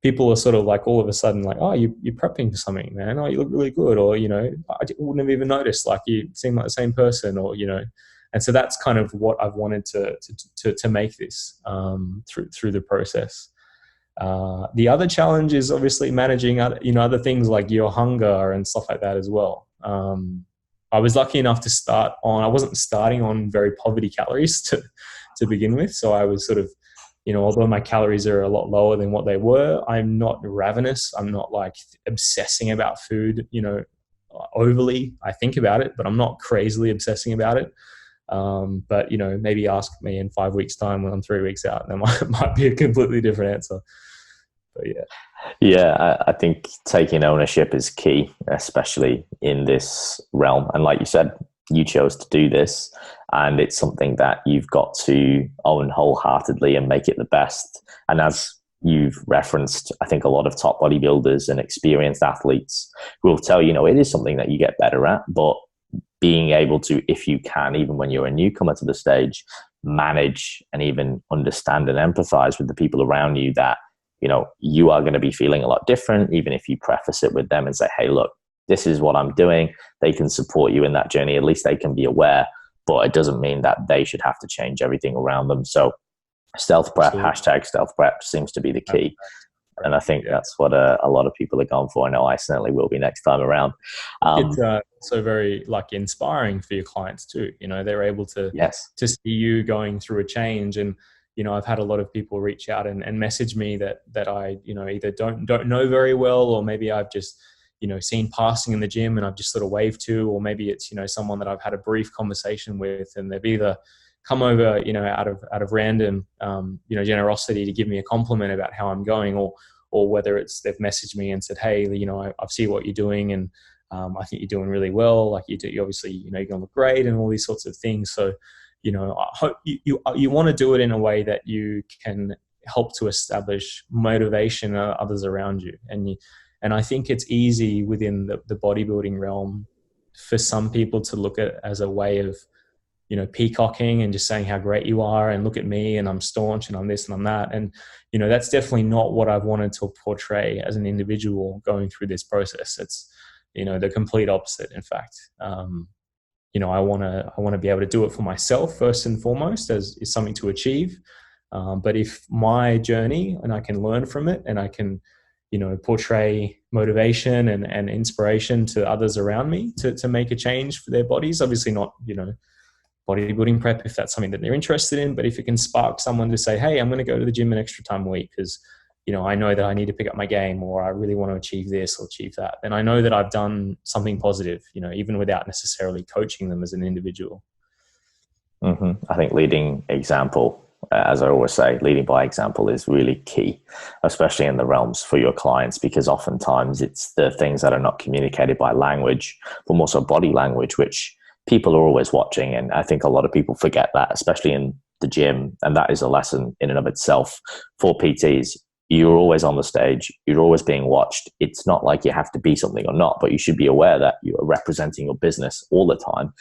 people are sort of like, all of a sudden, like, oh, you're prepping for something, man. Oh, you look really good. Or, I wouldn't have even noticed, like, you seem like the same person, or, and so that's kind of what I've wanted to make this through the process. The other challenge is obviously managing other things like your hunger and stuff like that as well. I was lucky enough to I wasn't starting on very poverty calories to begin with. So I was sort of, although my calories are a lot lower than what they were, I'm not ravenous. I'm not like obsessing about food, overly. I think about it, but I'm not crazily obsessing about it. But, maybe ask me in 5 weeks' time when I'm 3 weeks out, and that might be a completely different answer. But yeah. Yeah, I think taking ownership is key, especially in this realm. And like you said, you chose to do this, and it's something that you've got to own wholeheartedly and make it the best. And as you've referenced, I think a lot of top bodybuilders and experienced athletes will tell you, it is something that you get better at, but being able to, if you can, even when you're a newcomer to the stage, manage and even understand and empathize with the people around you, that you are going to be feeling a lot different, even if you preface it with them and say, hey, look, this is what I'm doing. They can support you in that journey. At least they can be aware. but it doesn't mean that they should have to change everything around them. So stealth prep, hashtag stealth prep seems to be the key. And I think that's what a lot of people are going for. I know I certainly will be next time around. It's so very like inspiring for your clients too. You know, they're able to to see you going through a change. And you know, I've had a lot of people reach out and message me that I, you know, either don't know very well, or maybe I've just, you know, seen passing in the gym and I've just sort of waved to, or maybe it's, you know, someone that I've had a brief conversation with and they've either come over, you know, out of random, you know, generosity to give me a compliment about how I'm going, or whether it's they've messaged me and said, hey, you know, I see what you're doing and I think you're doing really well. Like you obviously, you know, you're going to look great and all these sorts of things. So, you know, I hope you want to do it in a way that you can help to establish motivation of others around you. And I think it's easy within the bodybuilding realm for some people to look at it as a way of, you know, peacocking and just saying how great you are and look at me and I'm staunch and I'm this and I'm that. And, you know, that's definitely not what I've wanted to portray as an individual going through this process. It's, you know, the complete opposite, in fact. You know, I want to be able to do it for myself first and foremost as is something to achieve. But if my journey and I can learn from it and I can, you know, portray motivation and inspiration to others around me to make a change for their bodies, obviously not, you know, bodybuilding prep if that's something that they're interested in, but if it can spark someone to say, hey, I'm going to go to the gym an extra time a week because, you know, I know that I need to pick up my game, or I really want to achieve this or achieve that, then I know that I've done something positive, you know, even without necessarily coaching them as an individual. I think leading example, as I always say, leading by example is really key, especially in the realms for your clients, because oftentimes it's the things that are not communicated by language, but more so body language, which people are always watching. And I think a lot of people forget that, especially in the gym. And that is a lesson in and of itself for PTs. You're always on the stage. You're always being watched. It's not like you have to be something or not, but you should be aware that you are representing your business all the time.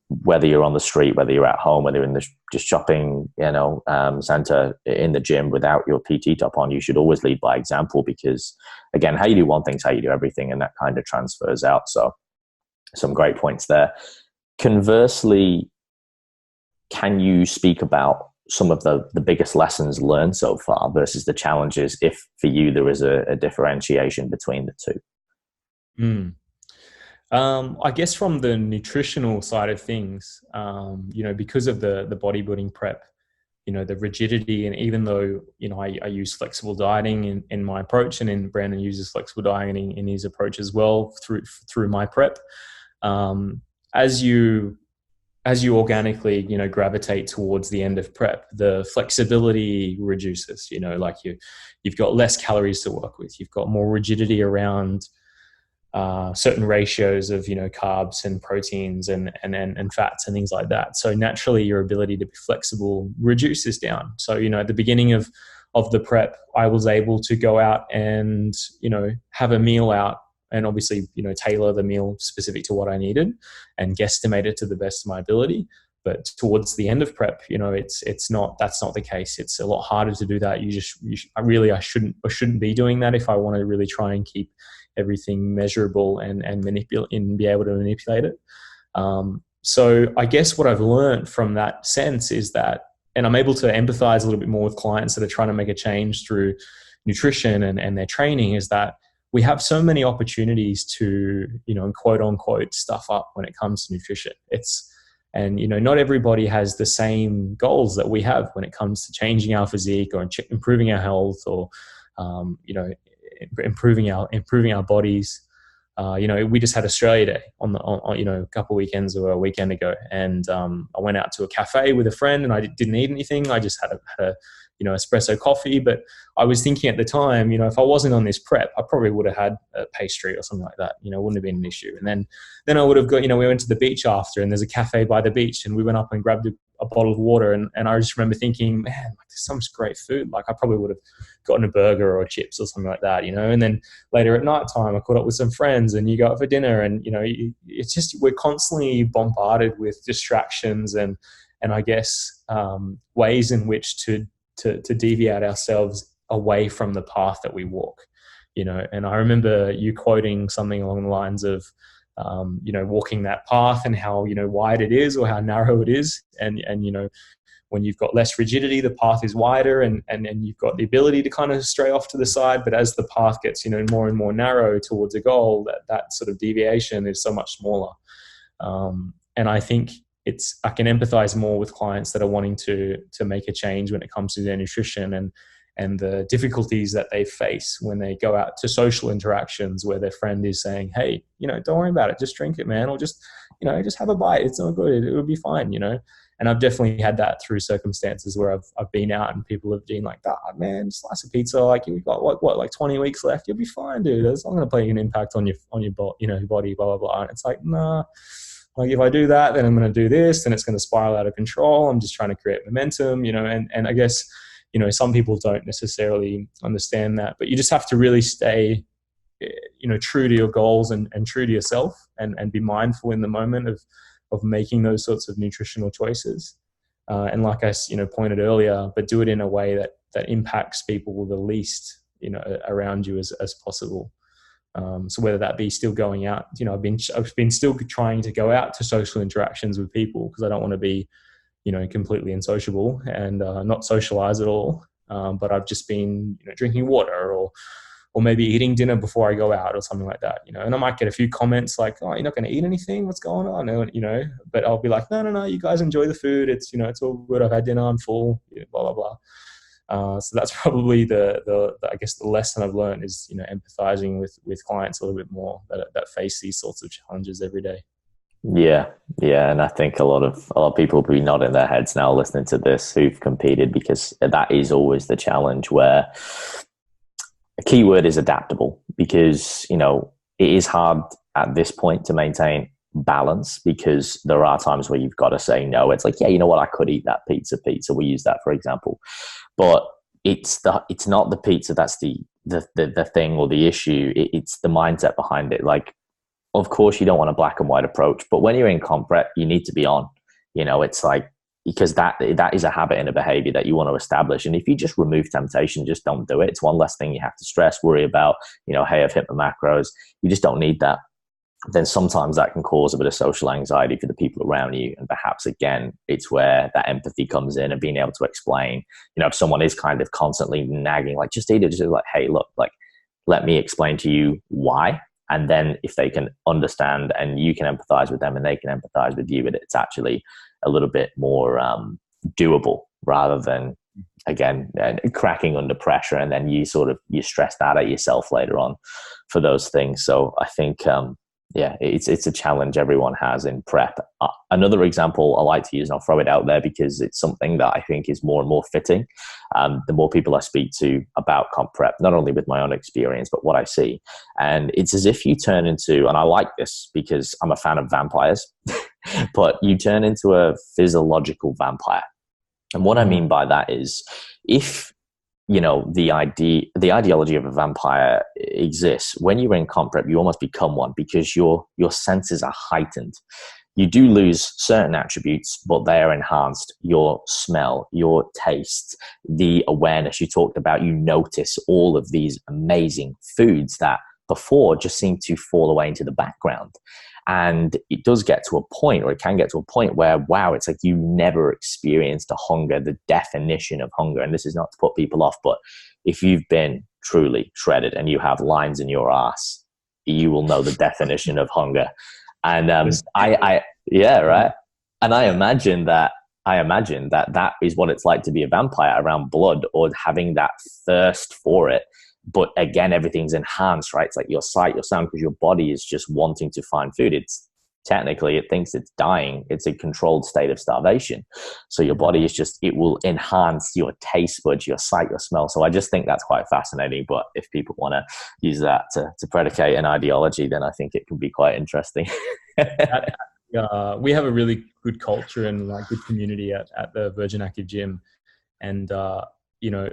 Whether you're on the street, whether you're at home, whether you're in the just shopping, you know, center, in the gym without your PT top on, you should always lead by example, because again, how you do one thing is how you do everything, and that kind of transfers out. So some great points there. Conversely, can you speak about some of the biggest lessons learned so far versus the challenges, if for you there is a differentiation between the two? I guess from the nutritional side of things, you know, because of the bodybuilding prep, you know, the rigidity, and even though, you know, I use flexible dieting in my approach, and then Brandon uses flexible dieting in his approach as well through my prep. As you organically, you know, gravitate towards the end of prep, the flexibility reduces, you know, like you've got less calories to work with. You've got more rigidity around certain ratios of, you know, carbs and proteins and fats and things like that. So naturally your ability to be flexible reduces down. So, you know, at the beginning of the prep, I was able to go out and, you know, have a meal out, and obviously, you know, tailor the meal specific to what I needed and guesstimate it to the best of my ability. But towards the end of prep, you know, that's not the case. It's a lot harder to do that. I shouldn't be doing that if I want to really try and keep everything measurable and manipulate and be able to manipulate it. So I guess what I've learned from that sense is that, and I'm able to empathize a little bit more with clients that are trying to make a change through nutrition and their training, is that we have so many opportunities to, you know, quote unquote stuff up when it comes to nutrition. And, you know, not everybody has the same goals that we have when it comes to changing our physique or improving our health or, you know, improving our bodies. You know, we just had Australia Day on you know, a couple of weekends or a weekend ago, and I went out to a cafe with a friend, and I didn't eat anything. I just had a you know, espresso coffee. But I was thinking at the time, you know, if I wasn't on this prep, I probably would have had a pastry or something like that. You know, it wouldn't have been an issue. And then I would have got, you know, we went to the beach after, and there's a cafe by the beach, and we went up and grabbed a bottle of water. And I just remember thinking, man, like, there's so much great food. Like, I probably would have gotten a burger or chips or something like that, you know. And then later at night time, I caught up with some friends, and you go out for dinner, and, you know, it's just, we're constantly bombarded with distractions and I guess ways in which to deviate ourselves away from the path that we walk, you know. And I remember you quoting something along the lines of, walking that path and how, wide it is or how narrow it is. And when you've got less rigidity, the path is wider and you've got the ability to kind of stray off to the side. But as the path gets, more and more narrow towards a goal, that sort of deviation is so much smaller. And I think I can empathize more with clients that are wanting to make a change when it comes to their nutrition and the difficulties that they face when they go out to social interactions where their friend is saying, hey, don't worry about it. Just drink it, man. Or just have a bite. It's not good. It will be fine, And I've definitely had that through circumstances where I've been out and people have been like, man, slice of pizza. Like you've got like 20 weeks left. You'll be fine, dude. It's not going to play an impact on your body, blah, blah, blah. And it's like, nah, like if I do that, then I'm going to do this, then it's going to spiral out of control. I'm just trying to create momentum, and I guess, some people don't necessarily understand that, but you just have to really stay, true to your goals and true to yourself and be mindful in the moment of making those sorts of nutritional choices. And like I, pointed earlier, but do it in a way that impacts people the least, around you as possible. So whether that be still going out, I've been still trying to go out to social interactions with people because I don't want to be, completely unsociable and not socialize at all. But I've just been, drinking water or maybe eating dinner before I go out or something like that, and I might get a few comments like, oh, you're not going to eat anything? What's going on? But I'll be like, no, you guys enjoy the food. It's, it's all good. I've had dinner. I'm full, blah, blah, blah. So that's probably the I guess the lesson I've learned is, empathizing with clients a little bit more that face these sorts of challenges every day. Yeah. And I think a lot of people will be nodding their heads now listening to this who've competed, because that is always the challenge, where a key word is adaptable, because, it is hard at this point to maintain balance, because there are times where you've got to say no. It's like, yeah, you know what, I could eat that pizza. We use that for example, but it's not the pizza that's the thing or the issue. It's the mindset behind it. Like, of course you don't want a black and white approach, but when you're in comp prep, you need to be on, it's like, because that is a habit and a behavior that you want to establish. And if you just remove temptation, just don't do it. It's one less thing you have to stress, worry about, hey, I've hit my macros. You just don't need that. Then sometimes that can cause a bit of social anxiety for the people around you. And perhaps, again, it's where that empathy comes in and being able to explain, if someone is kind of constantly nagging, like, just eat it, just like, hey, look, like, let me explain to you why. And then if they can understand and you can empathize with them and they can empathize with you, it's actually a little bit more doable, rather than, again, cracking under pressure. And then you stress that at yourself later on for those things. So I think, it's a challenge everyone has in prep. Another example I like to use, and I'll throw it out there because it's something that I think is more and more fitting. The more people I speak to about comp prep, not only with my own experience, but what I see. And it's as if you turn into, and I like this because I'm a fan of vampires, but you turn into a physiological vampire. And what I mean by that is, if the ideology of a vampire exists, when you're in comp prep, you almost become one, because your senses are heightened. You do lose certain attributes, but they are enhanced. Your smell, your taste, the awareness you talked about, you notice all of these amazing foods that before just seemed to fall away into the background. And it does get to a point, or it can get to a point where, wow, it's like you never experienced a hunger, the definition of hunger. And this is not to put people off, but if you've been truly shredded and you have lines in your ass, you will know the definition of hunger. And right. And I imagine that is what it's like to be a vampire around blood, or having that thirst for it. But again, everything's enhanced, right? It's like your sight, your sound, because your body is just wanting to find food. It's technically, it thinks it's dying. It's a controlled state of starvation. So your body is just, it will enhance your taste buds, your sight, your smell. So I just think that's quite fascinating. But if people want to use that to predicate an ideology, then I think it can be quite interesting. We have a really good culture and like good community at the Virgin Active Gym. And,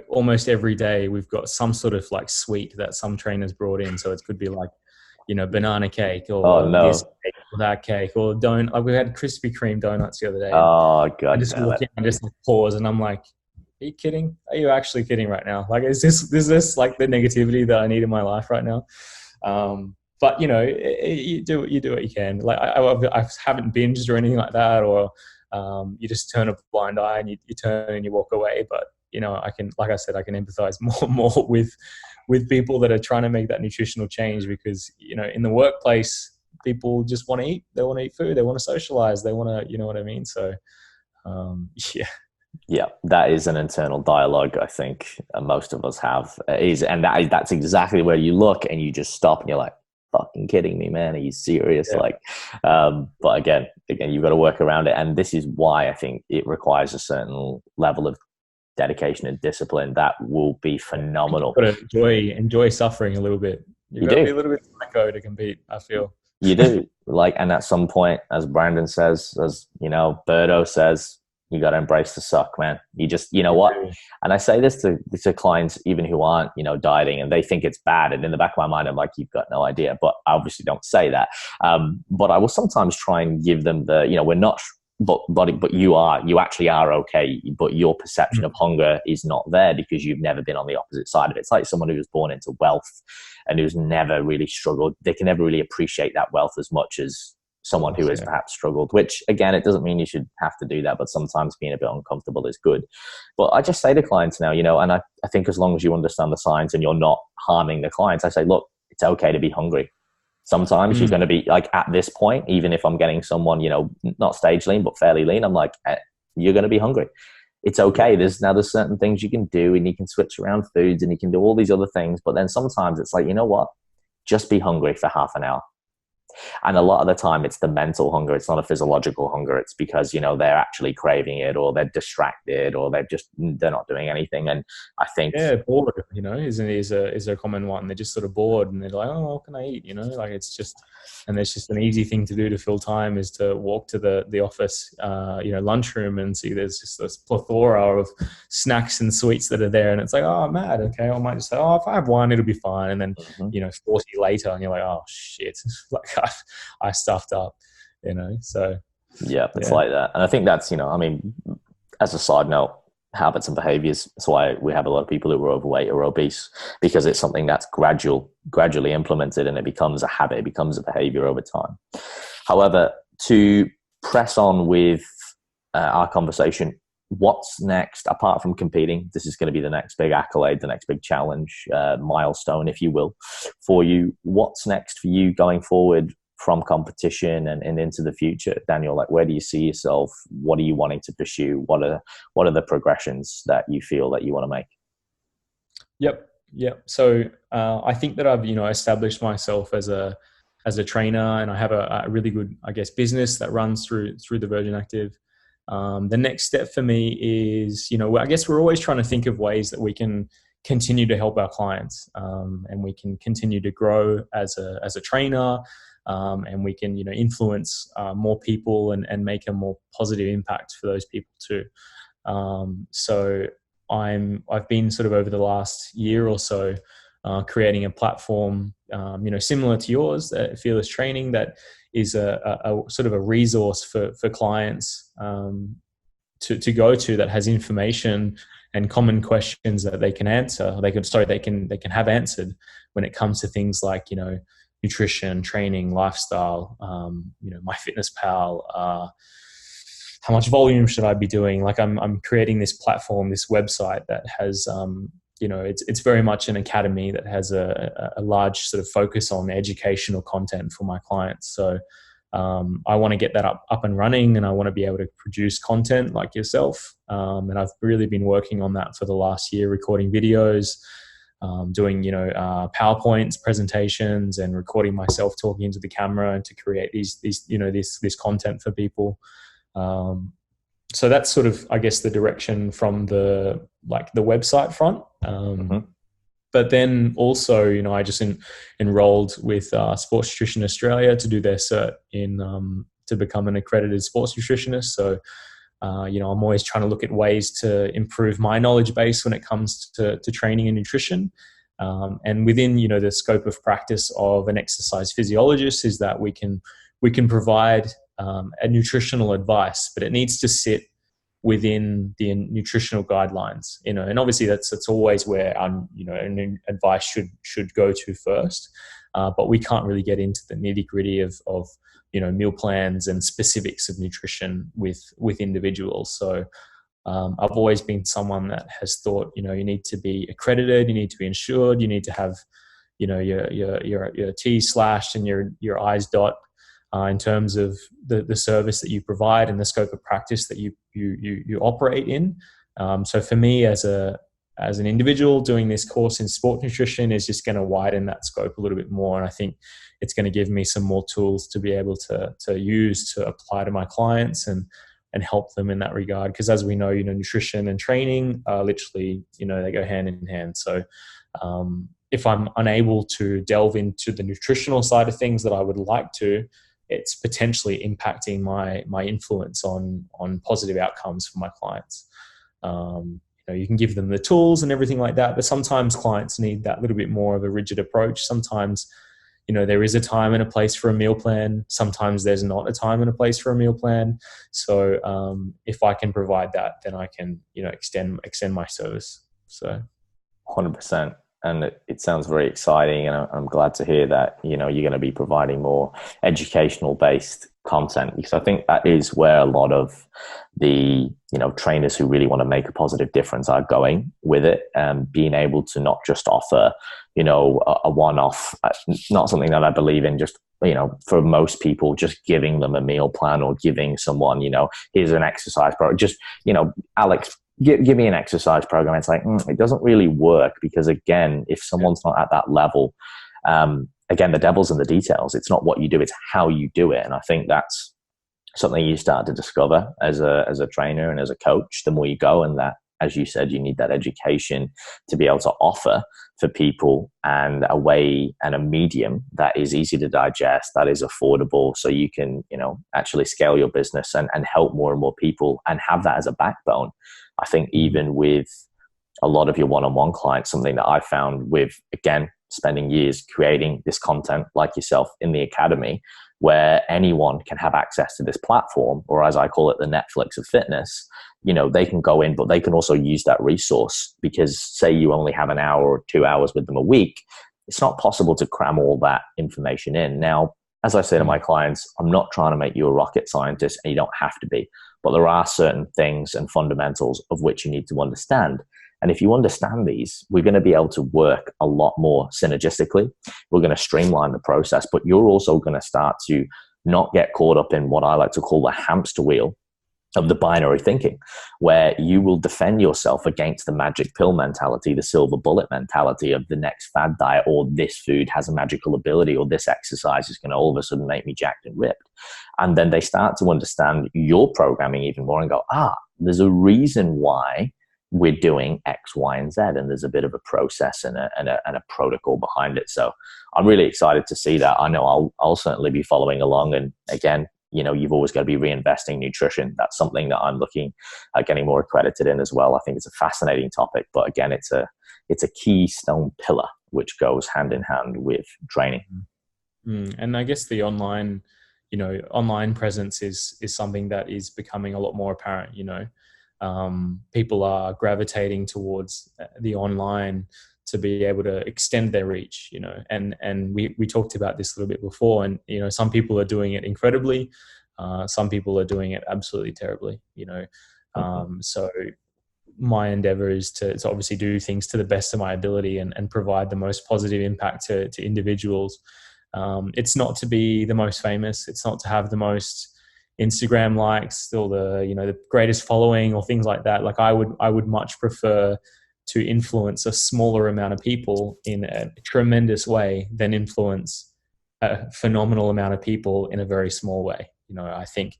almost every day we've got some sort of like sweet that some trainers brought in. So it could be like, banana cake or this cake or that cake or donut. Like we had Krispy Kreme donuts the other day. Oh God! I just walk in and just pause, and I'm like, "Are you kidding? Are you actually kidding right now? Like, is this like the negativity that I need in my life right now?" but you do what you can. Like I haven't binged or anything like that, or you just turn a blind eye and you turn and you walk away. But I can, like I said, I can empathize more with people that are trying to make that nutritional change, because in the workplace, people just want to eat. They want to eat food. They want to socialize. They want to, you know what I mean? So yeah. Yeah, that is an internal dialogue I think most of us have. That's exactly where you look and you just stop and you're like, fucking kidding me, man? Are you serious? Yeah. But again, you've got to work around it. And this is why I think it requires a certain level of dedication and discipline that will be phenomenal. You've got to enjoy suffering a little bit. You've got to be a little bit psycho to compete, I feel. You do. And at some point, as Brandon says, as Birdo says, you got to embrace the suck, man. You just, what? And I say this to clients, even who aren't, dieting, and they think it's bad. And in the back of my mind, I'm like, you've got no idea. But I obviously don't say that. But I will sometimes try and give them we're not, but you actually are okay. But your perception of hunger is not there because you've never been on the opposite side of it. It's like someone who was born into wealth and who's never really struggled. They can never really appreciate that wealth as much as someone who has perhaps struggled, which again, it doesn't mean you should have to do that, but sometimes being a bit uncomfortable is good. But I just say to clients now, and I think as long as you understand the science and you're not harming the clients, I say, look, it's okay to be hungry. Sometimes you're going to be like at this point, even if I'm getting someone, not stage lean, but fairly lean, I'm like, you're going to be hungry. It's okay. There's certain things you can do and you can switch around foods and you can do all these other things. But then sometimes it's like, you know what? Just be hungry for half an hour. And a lot of the time it's the mental hunger. It's not a physiological hunger. It's because, they're actually craving it, or they're distracted, or they're not doing anything. And I think, bored, is a common one. They're just sort of bored and they're like, oh, what can I eat? It's just, and it's just an easy thing to do to fill time is to walk to the office, lunchroom and see there's just this plethora of snacks and sweets that are there. And it's like, oh, I'm mad. Okay. I might just say, oh, if I have one, it'll be fine. And then, 40 later and you're like, oh shit, like I stuffed up, so. Yeah, it's like that. And I think that's, as a side note, habits and behaviors. That's why we have a lot of people who are overweight or obese, because it's something that's gradually implemented and it becomes a habit, it becomes a behavior over time. However, to press on with our conversation, what's next apart from competing? This is going to be the next big accolade, the next big challenge, milestone, if you will, for you. What's next for you going forward from competition and into the future, Daniel? Like, where do you see yourself? What are you wanting to pursue? What are the progressions that you feel that you want to make? Yep. So I think that I've established myself as a trainer, and I have a really good, I guess, business that runs through the Virgin Active. The next step for me is, I guess we're always trying to think of ways that we can continue to help our clients, and we can continue to grow as a trainer. And we can, influence more people and make a more positive impact for those people too. So I've been sort of over the last year or so creating a platform, similar to yours, Fearless Training, that is a sort of a resource for clients to go to, that has information and common questions that they can answer. They can have answered when it comes to things like, nutrition, training, lifestyle, MyFitnessPal, how much volume should I be doing? Like I'm creating this platform, this website that has, it's very much an academy that has a large sort of focus on educational content for my clients. So I want to get that up and running, and I want to be able to produce content like yourself. And I've really been working on that for the last year, recording videos, doing PowerPoints, presentations, and recording myself talking into the camera, and to create this content for people. So that's sort of, I guess, the direction from the website front. But then also, I just enrolled with Sports Nutrition Australia to do their cert to become an accredited sports nutritionist. So I'm always trying to look at ways to improve my knowledge base when it comes to training and nutrition. And within, the scope of practice of an exercise physiologist is that we can provide a nutritional advice, but it needs to sit within the nutritional guidelines, and obviously that's always where advice should go to first. but we can't really get into the nitty gritty of meal plans and specifics of nutrition with individuals. So I've always been someone that has thought, you need to be accredited, you need to be insured, you need to have, your T's slashed and your I's dot in terms of the service that you provide and the scope of practice that you operate in. So for me, as an individual, doing this course in sport nutrition is just going to widen that scope a little bit more, and I think it's going to give me some more tools to be able to use to apply to my clients and help them in that regard. Because as we know, nutrition and training are literally, they go hand in hand. So if I'm unable to delve into the nutritional side of things that I would like to, it's potentially impacting my influence on positive outcomes for my clients. You can give them the tools and everything like that, but sometimes clients need that little bit more of a rigid approach. Sometimes, there is a time and a place for a meal plan. Sometimes there's not a time and a place for a meal plan. So if I can provide that, then I can, extend my service. So 100%. And it sounds very exciting, and I'm glad to hear that, you're going to be providing more educational based content, because I think that is where a lot of the, trainers who really want to make a positive difference are going with it, and being able to not just offer, a one-off, not something that I believe in, just, for most people, just giving them a meal plan or giving someone, here's an exercise program, just, Alex, give me an exercise program. It's like, it doesn't really work, because again, if someone's not at that level, again, the devil's in the details. It's not what you do, it's how you do it. And I think that's something you start to discover as a trainer and as a coach, the more you go, and that, as you said, you need that education to be able to offer for people, and a way and a medium that is easy to digest, that is affordable, so you can, actually scale your business and help more and more people and have that as a backbone. I think even with a lot of your one-on-one clients, something that I found with, again, spending years creating this content like yourself in the academy, where anyone can have access to this platform, or as I call it, the Netflix of fitness. They can go in, but they can also use that resource, because say you only have an hour or 2 hours with them a week, it's not possible to cram all that information in. Now, as I say to my clients, I'm not trying to make you a rocket scientist, and you don't have to be, but there are certain things and fundamentals of which you need to understand. And if you understand these, we're going to be able to work a lot more synergistically. We're going to streamline the process, but you're also going to start to not get caught up in what I like to call the hamster wheel of the binary thinking, where you will defend yourself against the magic pill mentality, the silver bullet mentality of the next fad diet, or this food has a magical ability, or this exercise is going to all of a sudden make me jacked and ripped. And then they start to understand your programming even more and go, there's a reason why we're doing X, Y, and Z, and there's a bit of a process and a protocol behind it. So I'm really excited to see that. I know I'll certainly be following along. And again, you've always got to be reinvesting nutrition. That's something that I'm looking at getting more accredited in as well. I think it's a fascinating topic, but again, it's a keystone pillar which goes hand in hand with training. And I guess the online presence is something that is becoming a lot more apparent. People are gravitating towards the online to be able to extend their reach, and we talked about this a little bit before, and, some people are doing it incredibly. Some people are doing it absolutely terribly, so my endeavor is to obviously do things to the best of my ability and provide the most positive impact to individuals. It's not to be the most famous. It's not to have the most Instagram likes or the greatest following or things like that. Like I would much prefer to influence a smaller amount of people in a tremendous way than influence a phenomenal amount of people in a very small way. I think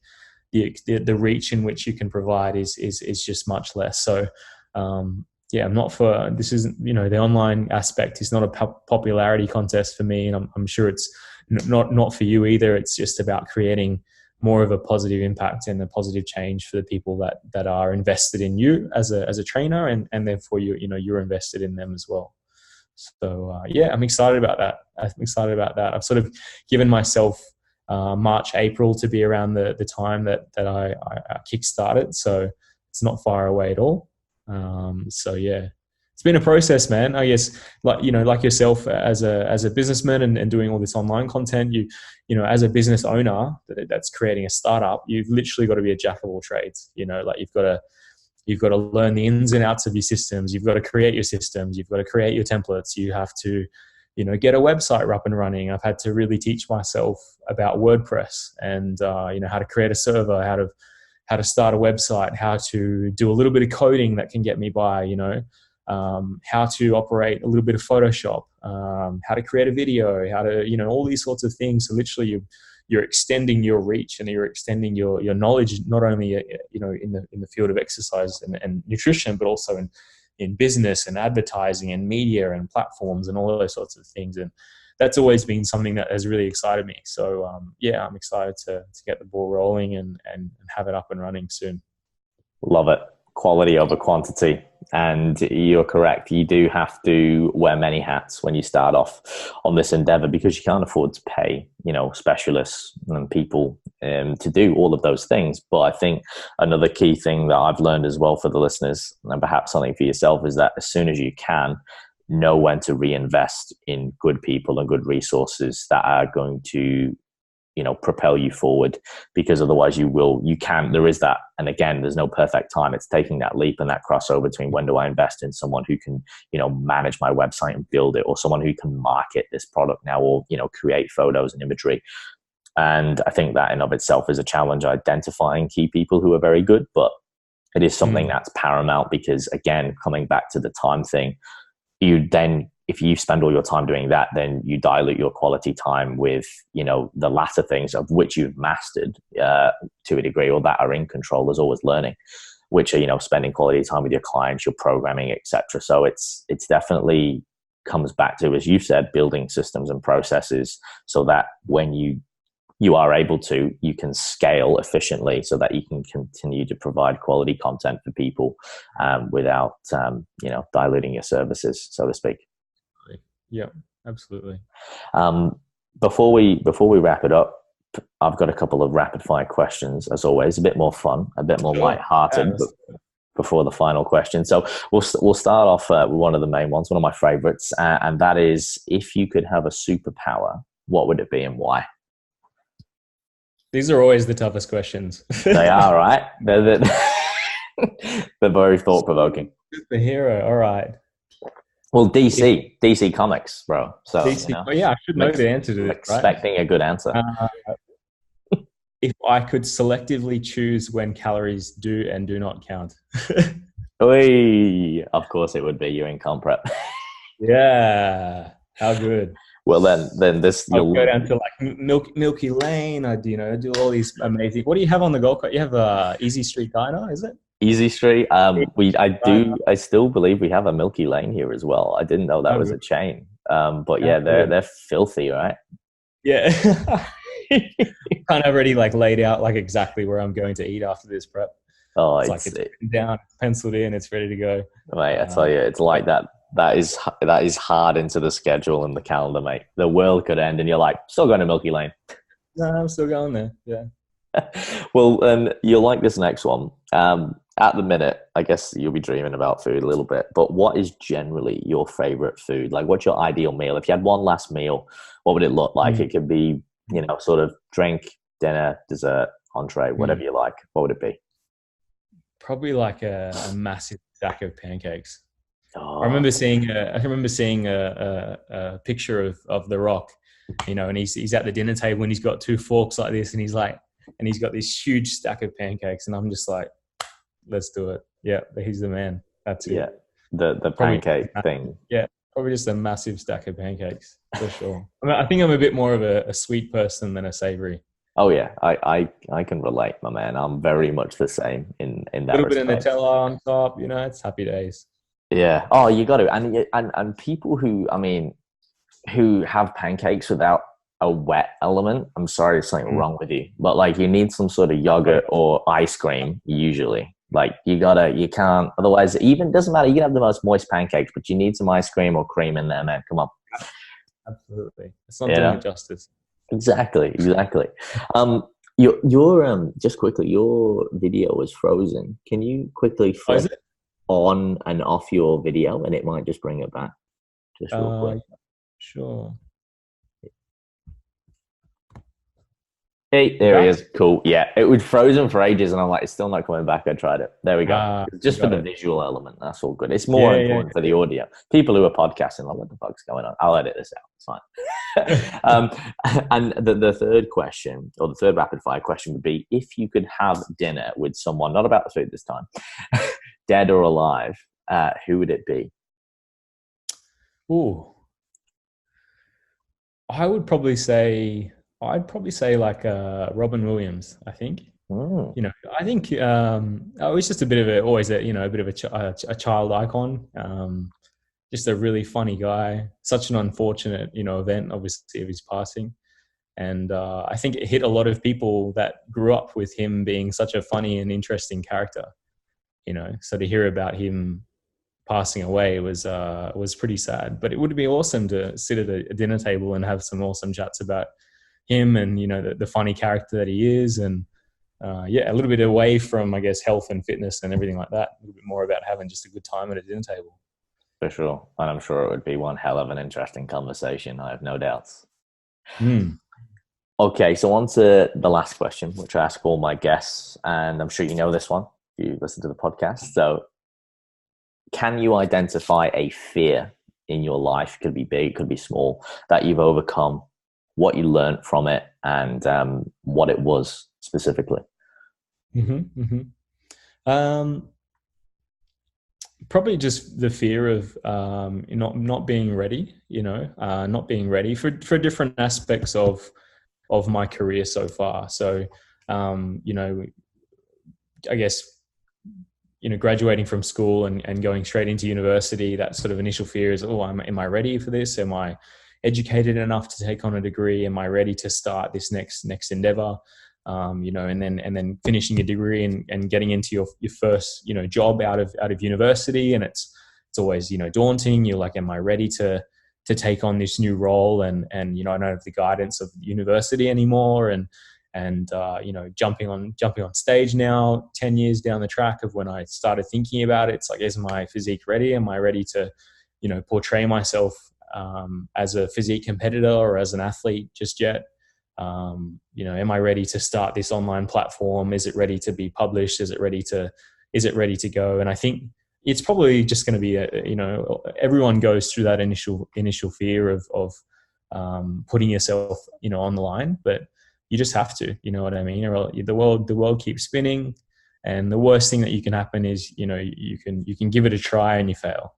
the reach in which you can provide is just much less. So I'm not for, this isn't, the online aspect is not a popularity contest for me, and I'm sure it's not for you either. It's just about creating more of a positive impact and a positive change for the people that are invested in you as a trainer, and therefore you're invested in them as well. So I'm excited about that. I've sort of given myself March, April to be around the time that I kickstarted. So it's not far away at all. it's been a process, man. I guess, like, you know, like yourself as a businessman and doing all this online content, you know, as a business owner that's creating a startup, you've literally got to be a jack of all trades. You know, like you've got to learn the ins and outs of your systems. You've got to create your systems. You've got to create your templates. You have to, you know, get a website up and running. I've had to really teach myself about WordPress and, you know, how to create a server, how to start a website, how to do a little bit of coding that can get me by, you know, how to operate a little bit of Photoshop, how to create a video, how to, you know, all these sorts of things. So literally you're extending your reach and you're extending your knowledge, not only, you know, in the field of exercise and nutrition, but also in business and advertising and media and platforms and all those sorts of things. And that's always been something that has really excited me. So yeah, I'm excited to get the ball rolling and have it up and running soon. Love it. Quality over quantity. And you're correct. You do have to wear many hats when you start off on this endeavor, because you can't afford to pay, you know, specialists and people to do all of those things. But I think another key thing that I've learned as well for the listeners, and perhaps something for yourself, is that as soon as you can, know when to reinvest in good people and good resources that are going to, you know, propel you forward, because otherwise there is that. And again, there's no perfect time. It's taking that leap and that crossover between when do I invest in someone who can, you know, manage my website and build it, or someone who can market this product now, or, you know, create photos and imagery. And I think that in of itself is a challenge, identifying key people who are very good, but it is something that's paramount, because again, coming back to the time thing, if you spend all your time doing that, then you dilute your quality time with, you know, the latter things of which you've mastered to a degree, or that are in control. There's always learning, which are, you know, spending quality time with your clients, your programming, etc. So it's definitely comes back to, as you said, building systems and processes so that when you are able to, you can scale efficiently so that you can continue to provide quality content for people without, you know, diluting your services, so to speak. Yeah, absolutely. Before we wrap it up, I've got a couple of rapid fire questions, as always, a bit more fun, a bit more lighthearted, before the final question. So we'll start off with one of the main ones, one of my favorites, and that is, if you could have a superpower, what would it be and why? These are always the toughest questions. They are, right? They're very thought-provoking. The hero, all right. Well, DC Comics, bro. So DC, you know, oh yeah, I should know the answer to this. Expecting a good answer. If I could selectively choose when calories do and do not count. Oy, of course it would be. You're in comp prep. Yeah, how good. Well, then this I'll go down to like Milky Lane. I do all these amazing. What do you have on the Gold Coast? You have Easy Street Diner, is it? Easy Street. I still believe we have a Milky Lane here as well. I didn't know that was a chain. But yeah, they're filthy, right? Yeah. Kind of already like laid out like exactly where I'm going to eat after this prep. Oh, it's down, penciled in, it's ready to go. Mate, I tell you, it's like that. That is hard into the schedule and the calendar, mate. The world could end, and you're like, still going to Milky Lane. No, I'm still going there. Yeah. Well, you'll like this next one. At the minute, I guess you'll be dreaming about food a little bit, but what is generally your favorite food? Like, what's your ideal meal? If you had one last meal, what would it look like? It could be, you know, sort of drink, dinner, dessert, entree, whatever you like. What would it be? Probably like a massive stack of pancakes. Oh. I remember seeing a picture of The Rock, you know, and he's at the dinner table and he's got two forks like this, and he's got this huge stack of pancakes, and I'm just like, let's do it. Yeah, he's the man. That's it. Yeah, the pancake thing. Yeah, probably just a massive stack of pancakes for sure. I think I'm a bit more of a sweet person than a savory. Oh yeah, I can relate, my man. I'm very much the same in that. A little bit of Nutella on top, you know, it's happy days. Yeah. Oh, you got to, and people who have pancakes without a wet element, I'm sorry, there's something wrong with you. But like, you need some sort of yogurt or ice cream usually. Like you can't. Otherwise, even doesn't matter. You can have the most moist pancakes, but you need some ice cream or cream in there, man. Come on. Absolutely, it's not doing it justice. Exactly. Your just quickly, your video was frozen. Can you quickly? Oh, is it? on and off your video, and it might just bring it back. Just real quick. Sure. Hey, there he is. Cool. Yeah, it was frozen for ages, and I'm like, it's still not coming back. I tried it. There we go. Just for the visual element, that's all good. It's more important for the audio. People who are podcasting, like, what the fuck's going on? I'll edit this out. It's fine. And the third question, or the third rapid fire question, would be: if you could have dinner with someone, not about the food this time, dead or alive, who would it be? Ooh, I'd probably say like Robin Williams. I think. Mm. You know, I think it's just a bit of a child icon. Just a really funny guy. Such an unfortunate, event, obviously, of his passing. And I think it hit a lot of people that grew up with him being such a funny and interesting character. So to hear about him passing away was pretty sad. But it would be awesome to sit at a dinner table and have some awesome chats about him and the funny character that he is, and a little bit away from, I guess, health and fitness and everything like that. A little bit more about having just a good time at a dinner table. For sure. And I'm sure it would be one hell of an interesting conversation. I have no doubts. Okay, so on to the last question, which I ask all my guests, and I'm sure you know this one if you listen to the podcast. So, can you identify a fear in your life? Could be big, could be small, that you've overcome, what you learned from it, and what it was specifically? Probably just the fear of not being ready, not being ready for different aspects of my career so far. So, I guess, graduating from school and going straight into university, that sort of initial fear is, am I ready for this? Am I educated enough to take on a degree? Am I ready to start this next endeavor? And then finishing a degree and getting into your first, job out of university. And it's always, daunting. You're like, am I ready to take on this new role? And I don't have the guidance of university anymore. And jumping on stage now, 10 years down the track of when I started thinking about it, it's like, is my physique ready? Am I ready to, portray myself as a physique competitor or as an athlete just yet? Am I ready to start this online platform? Is it ready to be published? Is it ready to go? And I think it's probably just going to be everyone goes through that initial fear of putting yourself, on the line, but you just have to, you know what I mean? The world keeps spinning, and the worst thing that you can happen is, you can give it a try and you fail,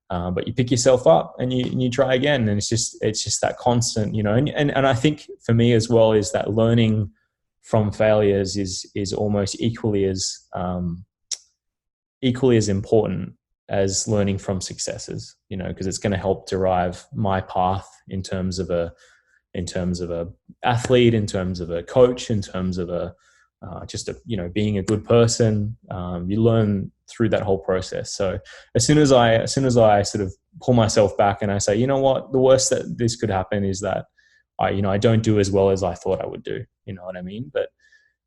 but you pick yourself up and you try again. And it's just that constant, and I think for me as well is that learning from failures is almost equally as important as learning from successes, because it's going to help derive my path in terms of a athlete, in terms of a coach, in terms of being a good person. You learn through that whole process. So as soon as I sort of pull myself back and I say, you know what, the worst that this could happen is that I don't do as well as I thought I would do. You know what I mean? But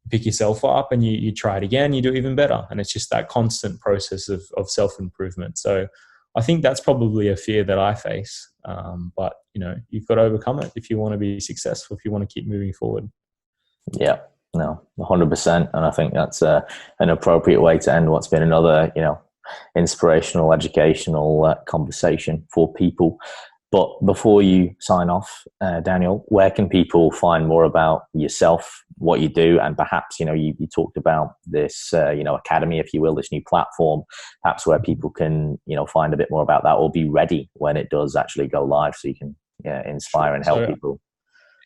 pick yourself up and you try it again, you do even better. And it's just that constant process of self-improvement. So I think that's probably a fear that I face. But you've got to overcome it if you want to be successful, if you want to keep moving forward. Yeah. No, 100%. And I think that's an appropriate way to end what's been another, inspirational, educational conversation for people. But before you sign off, Daniel, where can people find more about yourself, what you do, and perhaps, you talked about this, academy, if you will, this new platform, perhaps where people can, find a bit more about that or be ready when it does actually go live so you can inspire and help people.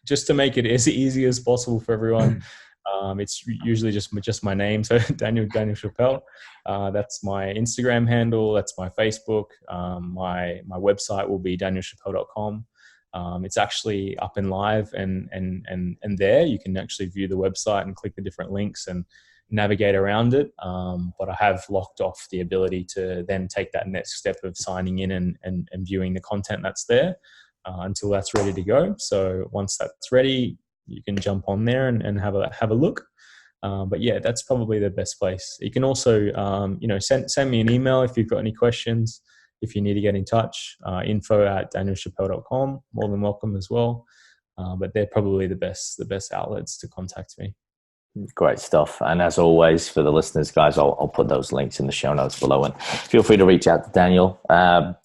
Just to make it as easy as possible for everyone, it's usually just my name. So Daniel Chapelle. That's my Instagram handle. That's my Facebook. My website will be danielchapelle.com. It's actually up and live, and there you can actually view the website and click the different links and navigate around it. But I have locked off the ability to then take that next step of signing in and viewing the content that's there until that's ready to go. So once that's ready, you can jump on there and have a look. But yeah, that's probably the best place. You can also, send me an email if you've got any questions. If you need to get in touch, info@danielchapelle.com, more than welcome as well. But they're probably the best outlets to contact me. Great stuff. And as always, for the listeners, guys, I'll put those links in the show notes below. And feel free to reach out to Daniel.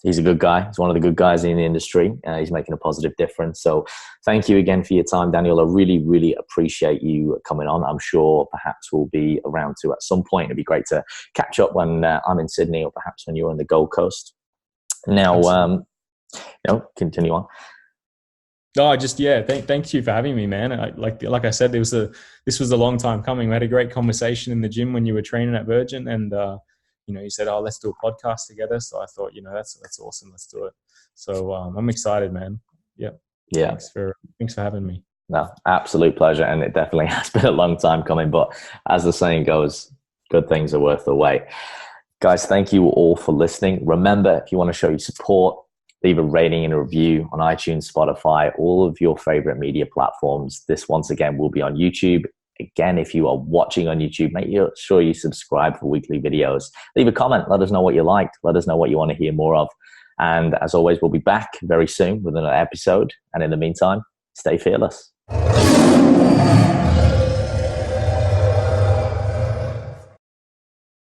He's a good guy. He's one of the good guys in the industry. He's making a positive difference. So thank you again for your time, Daniel. I really, really appreciate you coming on. I'm sure perhaps we'll be around to at some point. It'd be great to catch up when I'm in Sydney, or perhaps when you're on the Gold Coast. Now, continue on. No, thank you for having me, man. Like I said, this was a long time coming. We had a great conversation in the gym when you were training at Virgin, and you said, "Oh, let's do a podcast together." So I thought, that's awesome. Let's do it. So I'm excited, man. Yeah. Thanks for having me. No, absolute pleasure, and it definitely has been a long time coming. But as the saying goes, good things are worth the wait. Guys, thank you all for listening. Remember, if you want to show your support, leave a rating and a review on iTunes, Spotify, all of your favorite media platforms. This, once again, will be on YouTube. Again, if you are watching on YouTube, make sure you subscribe for weekly videos. Leave a comment. Let us know what you liked. Let us know what you want to hear more of. And as always, we'll be back very soon with another episode. And in the meantime, stay fearless.